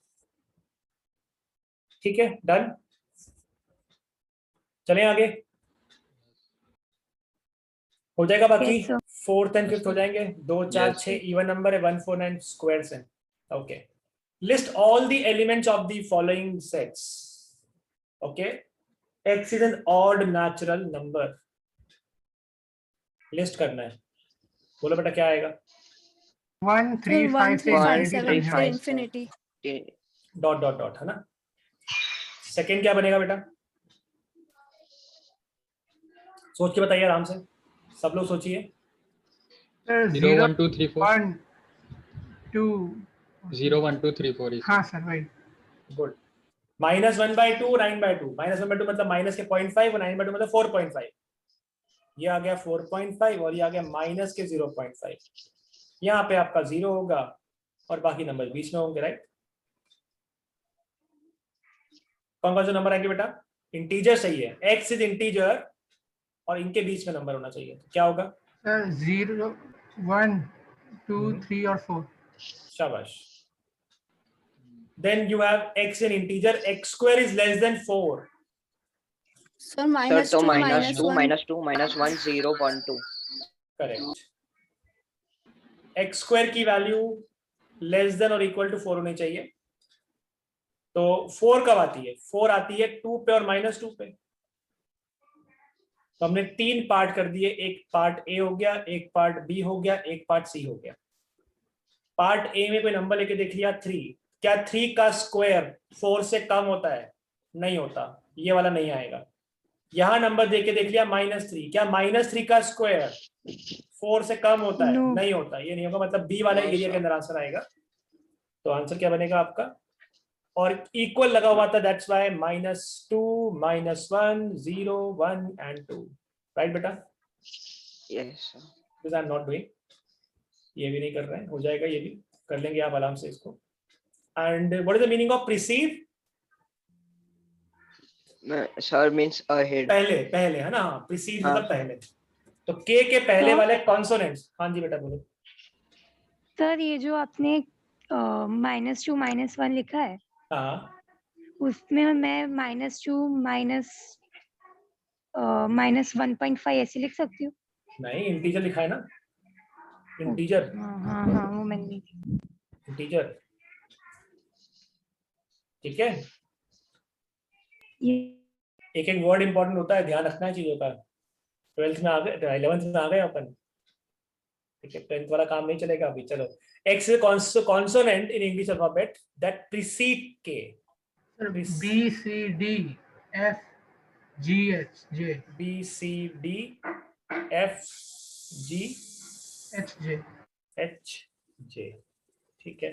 ठीक है, डन. चलें आगे. हो जाएगा बाकी. Yes, sir. 4th and 5th हो जाएंगे. 2 4 Yes, 6 इवन नंबर है. 1 4 9 स्क्वायर्स हैं. Okay. List all the elements of the following sets. Okay. X is an odd natural number. List करना है. बोलो बेटा क्या आएगा. 1 3 Sir, 5 1 3 5 1, 7 3, for 5, infinity. Dot dot dot है ना. सेकंड क्या बनेगा बेटा. सोच के बताइए आराम से. सब लोग सोचिए. Sir, 0 1 2 3 4 1 2. 0 1 2 3 4 is हाँ सर वही. गुड. -1/2 9/2. -1/2 मतलब माइनस के 0.5 और 9/2 मतलब 4.5. ये आ गया 4.5 और ये आ गया माइनस के 0.5. यहाँ पे आपका 0 होगा और बाकी नंबर बीच में होंगे. राइट. कौन कौन से नंबर आएंगे बेटा. इंटीजर सही है. x इज इंटीजर और इनके बीच में नंबर होना चाहिए. तो क्या होगा. सर 0 1 2 3 और 4. शाबाश. Then you have x in integer. X square is less than 4. Sir, Sir, minus so 2 minus 2, 1. minus 2, minus 1, 0, 1, 2. Correct. x square की वैल्यू लेस देन और इक्वल टू 4 होनी चाहिए. तो 4 कब आती है. 4 आती है 2 पे और -2 पे. तो हमने 3 पार्ट कर दिए. एक पार्ट ए हो गया, एक पार्ट बी हो गया, एक पार्ट सी हो गया. पार्ट ए में कोई नंबर लेके देख लिया 3. क्या 3 का स्क्वायर 4 से कम होता है. नहीं होता. ये वाला नहीं आएगा. यहाँ नंबर देके देख लिया -3. क्या -3 का स्क्वायर 4 से कम होता है. No. नहीं होता. ये नहीं होगा. मतलब बी वाले एरिया के अंदर आंसर आएगा. तो आंसर क्या बनेगा आपका. और इक्वल लगा हुआ था. That's why -2 -1 0 1 and 2. राइट बेटा. Yes, sir. This I am not doing. ये भी नहीं कर रहे हैं. हो जाएगा. ये भी कर लेंगे आप आराम से इसको. And what is the meaning of preceded. Sir means ahead. पहले पहले है ना. प्रीसीड हाँ. मतलब पहले. तो के पहले तो- वाले कॉन्सोनेंट्स. हाँ जी बेटा बोलो. सर ये जो आपने -2 -1 लिखा है हाँ उसमें मैं -2 -1.5 ऐसे लिख सकती हूँ. नहीं. इंटीजर लिखा है ना. इंटीजर. हाँ वो मैंने. इंटीजर. ठीक है. ये एक एक वर्ड इंपॉर्टेंट होता है. ध्यान रखना है चीजों का. 12th में आ गए. 11th में आ गए अपन. ठीक है. 10th वाला काम नहीं चलेगा अभी. चलो. X is a consonant in English alphabet that precede K. B C D F G H J. B C D F G H J. H J. ठीक है.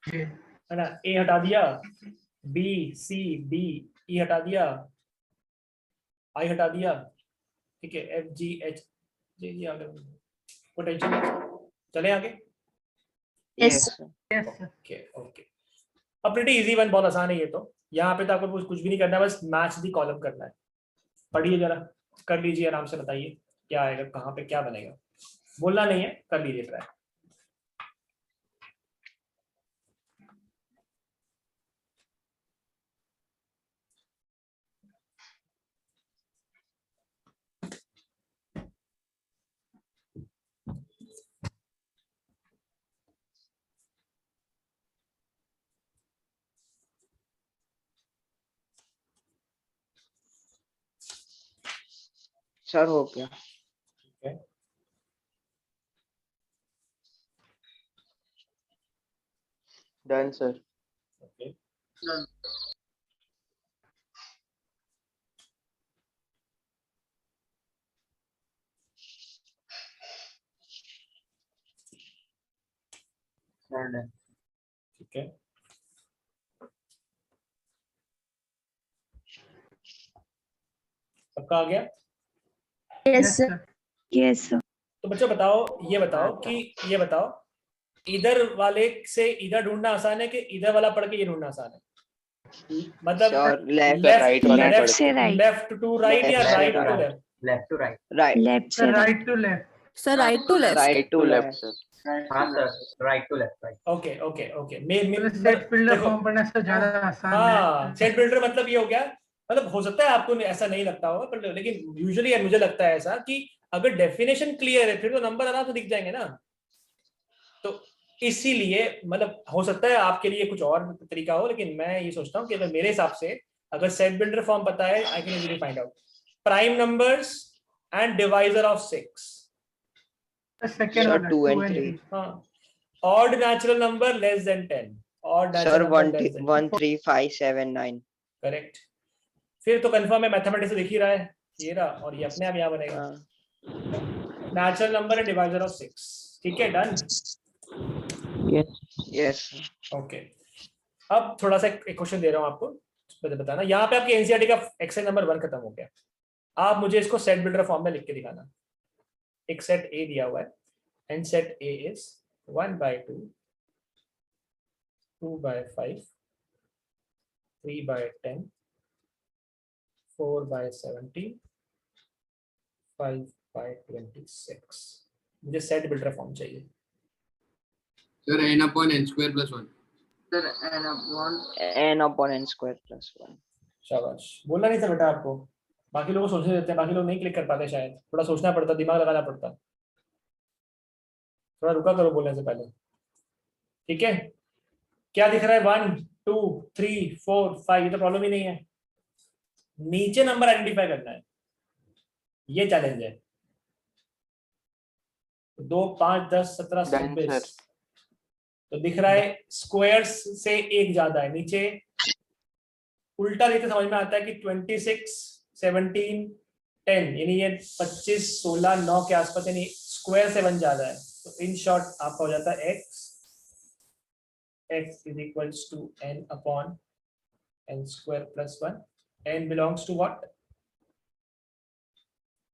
J. है ना. A हटा दिया. B C D E हटा दिया. I हटा दिया. ठीक है. F G H J. ये आ गया. कोई टेंशन नहीं. चले आगे. Yes, Yes, sir. Okay okay. अब प्रीटी इजी वन. बहुत आसान है ये तो. यहाँ पे तो आपको कुछ भी नहीं करना है. बस मैच दी कॉलम करना है. पढ़िए जरा. कर लीजिए आराम से. बताइए क्या आएगा. कहाँ पे क्या बनेगा. बोलना नहीं है. कर लीजिए ट्राई. sir हो गया. Okay. Done, sir. Okay. ठीक है. सबका आ गया. Yes, sir. Yes sir. तो बच्चों बताओ. ये बताओ कि ये बताओ इधर वाले से इधर ढूंढना आसान है कि इधर वाला पढ़ के ये ढूंढना आसान है? मतलब लेफ्ट लेफ्ट से राइट, लेफ्ट टू राइट या right to left? Left to right, right left से right, right to left, sir right to left, right to left sir. हाँ sir right to left right. Okay okay okay. मैं set builder form पढ़ने से ज्यादा आसान है। हाँ, set builder मतलब ये हो गया, मतलब हो सकता है आपको ऐसा नहीं लगता होगा, पर लेकिन यूजुअली मुझे लगता है ऐसा कि अगर डेफिनेशन क्लियर है फिर तो नंबर आराम से दिख जाएंगे ना। तो इसीलिए मतलब हो सकता है आपके लिए कुछ और तरीका हो, लेकिन मैं ये सोचता हूँ कि अगर मेरे हिसाब से अगर सेट बिल्डर फॉर्म पता है, I can easily find out prime numbers and divisor of 6। Second वाला 2 and 3 हाँ, odd natural number less than 10, odd sir natural 1 number less then 1 3 5 7 9। Correct. फिर तो कंफर्म है, मैथमेटिक्स से दिख ही रहा है ये रहा, और ये अपने आप यहाँ बनेगा natural number and divisor of 6। ठीक है, डन। यस ओके, अब थोड़ा सा एक क्वेश्चन दे रहा हूँ आपको, बताना। यहाँ पे आपकी एनसीईआरटी का एक्सरसाइज नंबर 1 खत्म हो गया। आप मुझे इसको सेट बिल्डर फॉर्म में लिख के दिखाना। एक सेट ए दिया हुआ है एंड सेट ए इज 1/2, 2/5, 3/10, 4/70, 5/26। मुझे सेट बिल्डर फॉर्म चाहिए। Sir n/n² + 1। Sir n/n² + 1। शाबाश, बोलना नहीं था बेटा आपको, बाकी लोग सोचने देते हैं, बाकी लोग नहीं क्लिक कर पाते, शायद थोड़ा सोचना पड़ता, दिमाग लगाना पड़ता, थोड़ा रुका करो बोलने से पहले। ठीक है, क्या दिख रहा है? 1 2 3 4 5, ये तो प्रॉब्लम ही नहीं है। नीचे नंबर आइडेंटिफाई करना है, ये चैलेंज है। 2 5 10 17 26 तो दिख रहा है स्क्वायर्स से एक ज्यादा है। नीचे उल्टा देखे समझ में आता है कि 26 17 10, यानी ये 25 16 9 के आसपास, यानी स्क्वायर 7 ज्यादा है। तो इन शॉर्ट आपका हो जाता है x is equals to n/n² + 1। n belongs to what?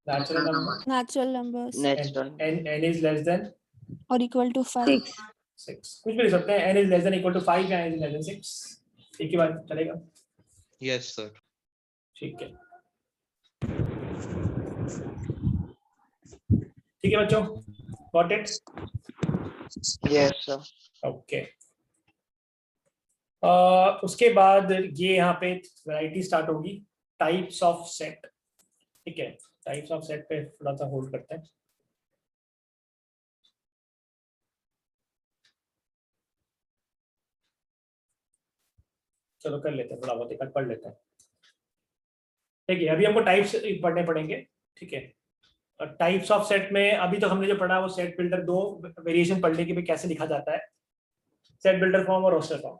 Natural number. natural numbers n is less than or equal to 5, 6। कुछ भी लिख सकते हैं, n is less than equal to 5 या n is less than 6, एक ही बात चलेगा। Yes sir. ठीक है, ठीक है बच्चों, got it? Yes sir. Okay, उसके बाद ये यहाँ पे वैरायटी स्टार्ट होगी, टाइप्स ऑफ सेट। ठीक है, टाइप्स ऑफ सेट पे थोड़ा सा होल्ड करते हैं। चलो कर लेते हैं, थोड़ा बहुत एक पढ़ लेते हैं। ठीक है, अभी हमको टाइप्स पढ़ने पड़ेंगे। ठीक है, टाइप्स ऑफ सेट में अभी तो हमने जो पढ़ा वो सेट बिल्डर, दो वेरिएशन पढ़ ली कि भाई कैसे लिखा जाता है, सेट बिल्डर फॉर्म और रोस्टर फॉर्म।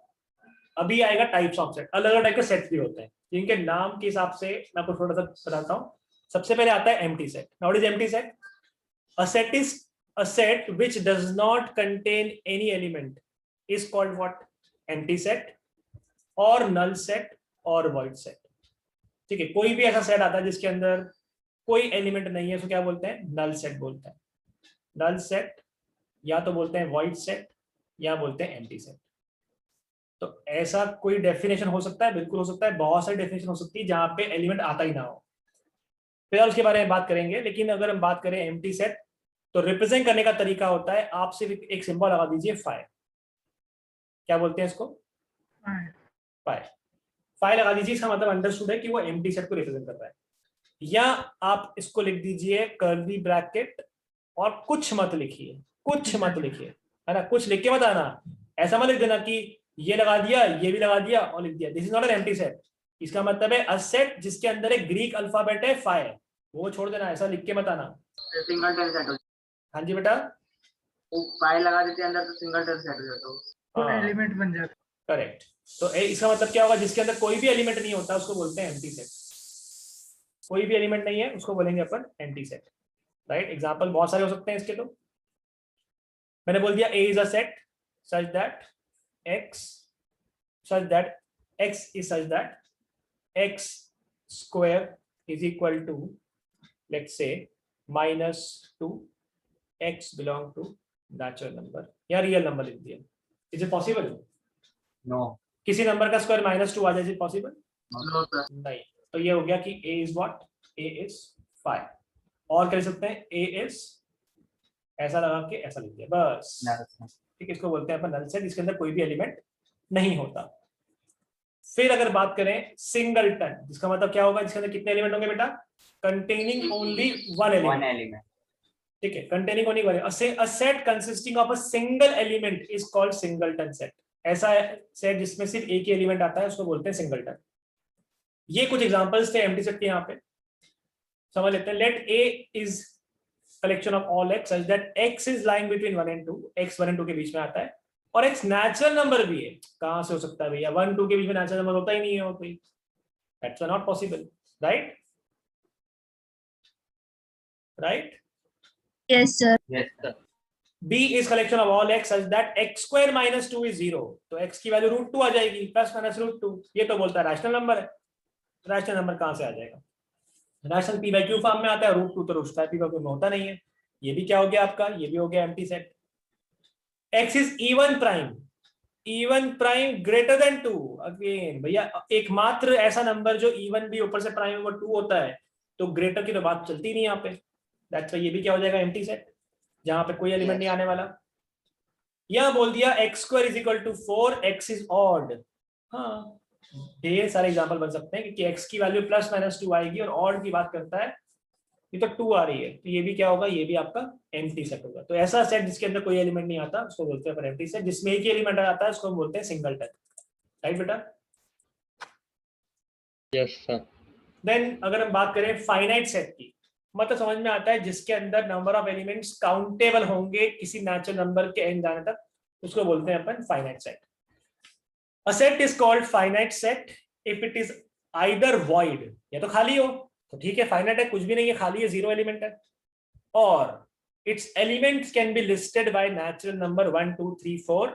अभी आएगा टाइप्स ऑफ सेट। अलग अलग टाइप के सेट भी होते हैं जिनके नाम के हिसाब से मैं आपको थोड़ा सा बताता हूँ। सबसे पहले आता है empty set. What is empty set? A set is a set which does not contain any element is called what? Empty set और नल सेट और वॉइड सेट। ठीक है, कोई भी ऐसा सेट आता है जिसके अंदर कोई एलिमेंट नहीं है, उसको क्या बोलते हैं? नल सेट बोलते हैं। नल सेट या तो बोलते हैं वॉइड सेट या बोलते हैं एम्प्टी सेट। तो ऐसा कोई डेफिनेशन हो सकता है? बिल्कुल हो सकता है, बहुत सारी डेफिनेशन हो सकती है जहां पे एलिमेंट आता ही ना हो। फिर उसके बारे में बात करेंगे, लेकिन अगर हम बात करें एम्प्टी सेट तो रिप्रेजेंट करने का तरीका होता है, आप सिर्फ एक सिंबल लगा दीजिए, फाइ। क्या बोलते हैं इसको? फाइ। फाइ लगा दीजिए, इसका मतलब अंडरस्टूड है कि वो एम्प्टी सेट को रिप्रेजेंट कर रहा है। या आप इसको लिख दीजिए कर्ली ब्रैकेट और कुछ मत लिखिए, कुछ मत लिखिए, है ना, कुछ लिख के मत आना। ऐसा मत लिख देना कि ये लगा दिया, ये भी लगा दिया और लिख दिया। This is not an empty set. इसका मतलब है अ सेट जिसके अंदर एक ग्रीक अल्फाबेट है फाइ, वो छोड़ देना, ऐसा लिख के मत आना। सिंगलटन सेट हो। हाँ जी बेटा, वो फाइ लगा देते हैं अंदर तो सिंगलटन सेट हो जाता है, तो एलिमेंट बन जाता है। करेक्ट। तो इसका मतलब क्या होगा? जिसके अंदर कोई भी एलिमेंट नहीं होता उसको बोलते हैं एम्प्टी सेट। कोई भी एलिमेंट नहीं है उसको बोलेंगे अपन एम्प्टी सेट, राइट? एग्जांपल बहुत सारे हो सकते हैं इसके। तो मैंने बोल दिया A is a set such that x is such that x square is equal to, let's say, -2, x belong to natural number या रियल नंबर लिख दिया। Is it possible? नो। किसी नंबर का स्क्वायर -2 आ जाए, is it possible? No sir. नहीं। तो ये हो गया कि a is what, a is 5। और कह सकते हैं a इज ऐसा लगा के ऐसा लिख दिया बस, ठीक है। इसको बोलते हैं अपन नल सेट, जिसके अंदर कोई भी एलिमेंट नहीं होता। फिर अगर बात करें सिंगलटन, जिसका मतलब क्या होगा, जिसके अंदर कितने एलिमेंट होंगे बेटा? कंटेनिंग ओनली वन एलिमेंट, ठीक है, containing only one. A set consisting of a single element is called singleton set. ऐसा सेट जिसमें सिर्फ एक ही एलिमेंट आता है उसको बोलते हैं सिंगलटन। ये कुछ एग्जांपल्स थे एम्प्टी सेट के, यहाँ पे समझ लेते हैं। Let A is collection of all x such that x is lying between 1 and 2, x 1 and 2 के बीच में आता है, और x नेचुरल नंबर भी है। कहां से हो सकता है भैया? 1 2 के बीच में नेचुरल नंबर होता ही नहीं है, और कोई that's not possible, right? Right? Yes, sir. Yes sir. B is collection of all x such that x square minus 2 is 0, तो x की वैल्यू √2 आ जाएगी, प्लस माइनस √2। ये तो बोलता है रैशनल नंबर है। रैशनल नंबर कहां से आ जाएगा? Rational p by q form में आता है, √2 तो रुटता है, p by q में होता नहीं है। ये भी क्या हो गया आपका? ये भी हो गया empty set. x is even prime greater than 2। Again भैया एकमात्र ऐसा नंबर जो इवन भी ऊपर से प्राइम वो 2 होता है, तो ग्रेटर की तो बात चलती नहीं यहाँ पे। दैट्स व्हाई ये भी क्या हो जाएगा? एम्प्टी सेट, जहां पे कोई एलिमेंट नहीं आने वाला। यह बोल दिया x² = 4, x इज ऑड। हाँ, ढेर सारे एग्जांपल बन सकते हैं कि x की वैल्यू प्लस माइनस 2 आएगी और ऑड की बात करता है, ये तो 2 आ रही है, तो ये भी क्या होगा? ये भी आपका एम्प्टी सेट होगा। तो ऐसा सेट जिसके अंदर कोई एलिमेंट नहीं आता उसको बोलते हैं एम्प्टी सेट। जिसमें एक ही एलिमेंट आता है उसको हम बोलते हैं सिंगलटन, राइट बेटा? Yes sir. देन अगर हम बात करें फाइनाइट सेट की, मतलब समझ में आता है जिसके अंदर नंबर ऑफ एलिमेंट्स काउंटेबल होंगे किसी नेचुरल नंबर के एंड जाने तक, उसको बोलते हैं अपन finite set. A set is called finite set if it is either void, या तो खाली हो तो ठीक है, फाइनाइट है, कुछ भी नहीं है, खाली है, 0 एलिमेंट है, और its elements can be listed by natural number 1 2 3 4।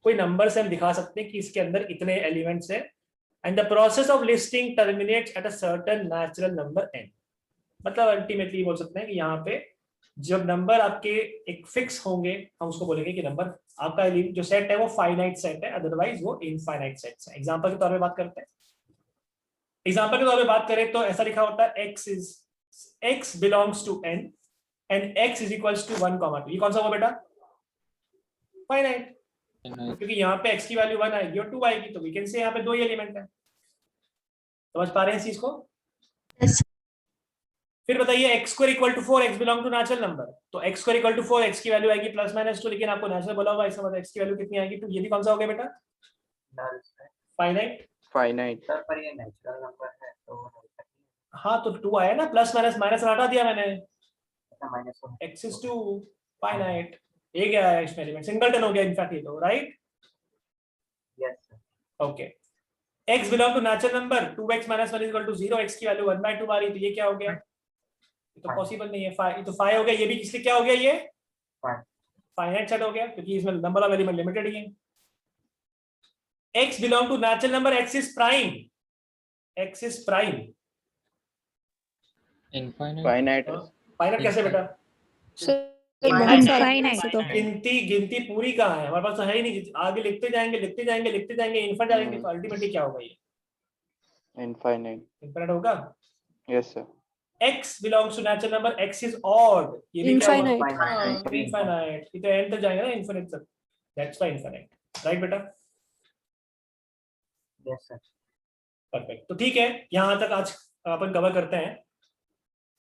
कोई नंबर से हम दिखा सकते हैं कि इसके अंदर इतने एलिमेंट्स हैं, and the process of listing terminates at a certain natural number n। मतलब अल्टीमेटली बोल सकते हैं कि यहाँ पे जब नंबर आपके एक फिक्स होंगे, हम उसको बोलेंगे कि नंबर आपका जो सेट है वो फाइनाइट सेट है, अदरवाइज वो इनफाइनाइट सेट्स है। एग्जांपल के तौर पे बात करते हैं। एग्जांपल के तौर पे बात करें तो ऐसा लिखा होता है x belongs to n and x is equals to 1, 2। ये कौन सा हुआ बेटा? फाइनाइट, क्योंकि यहाँ पे x की वैल्यू 1 आएगी और 2 आएगी, तो वी कैन से यहाँ पे 2 ही एलिमेंट है। समझ पा रहे हैं इस चीज को? Yes. फिर बताइए x² = 4, x belong to natural number, तो x² = 4, x की वैल्यू आएगी प्लस माइनस 2, लेकिन आपको नेचुरल बोला हुआ है, इसका मतलब x की वैल्यू कितनी आएगी? 2। ये भी कौन सा हो गया बेटा? फाइनाइट। फाइनाइट सर पर ये नेचुरल नंबर है तो हाँ, तो 2 आया ना, प्लस माइनस माइनस हटा दिया मैंने, माइनस x is 2, फाइनाइट। ये क्या है इसमें एलिमेंट? सिंगलटन हो गया इनफैक्ट ये तो, right? Yes sir. Okay, x belong to natural number, 2x - 1 = 0, x की वैल्यू 1/2 आ रही, तो ये क्या हो गया? ये तो पॉसिबल नहीं है, 5, ये तो 5 हो गया। ये भी किसलिए क्या हो गया? ये फाइनाइट सेट हो गया, क्योंकि इसमें नंबर ऑफ एलिमेंट लिमिटेड ही है। x belong to natural number, x is prime, x is prime. Infinite. Finite finite कैसे बेटा? गिनती पूरी कहाँ है हमारे पास? तो है ही नहीं, आगे लिखते जाएंगे इनफिनिट जाएंगे, तो अल्टीमेटली क्या होगा? ये इनफाइनाइट होगा। Yes sir. x belongs to natural number, x is odd, ये भी क्या होगा? Infinite. इनफाइनाइट। ये तो एंड तक जाएगा ना, इनफिनिट तक, दैट्स व्हाई इनफिनिट, राइट बेटा? Yes sir. परफेक्ट। तो ठीक है, यहाँ तक आज अपन कवर करते हैं।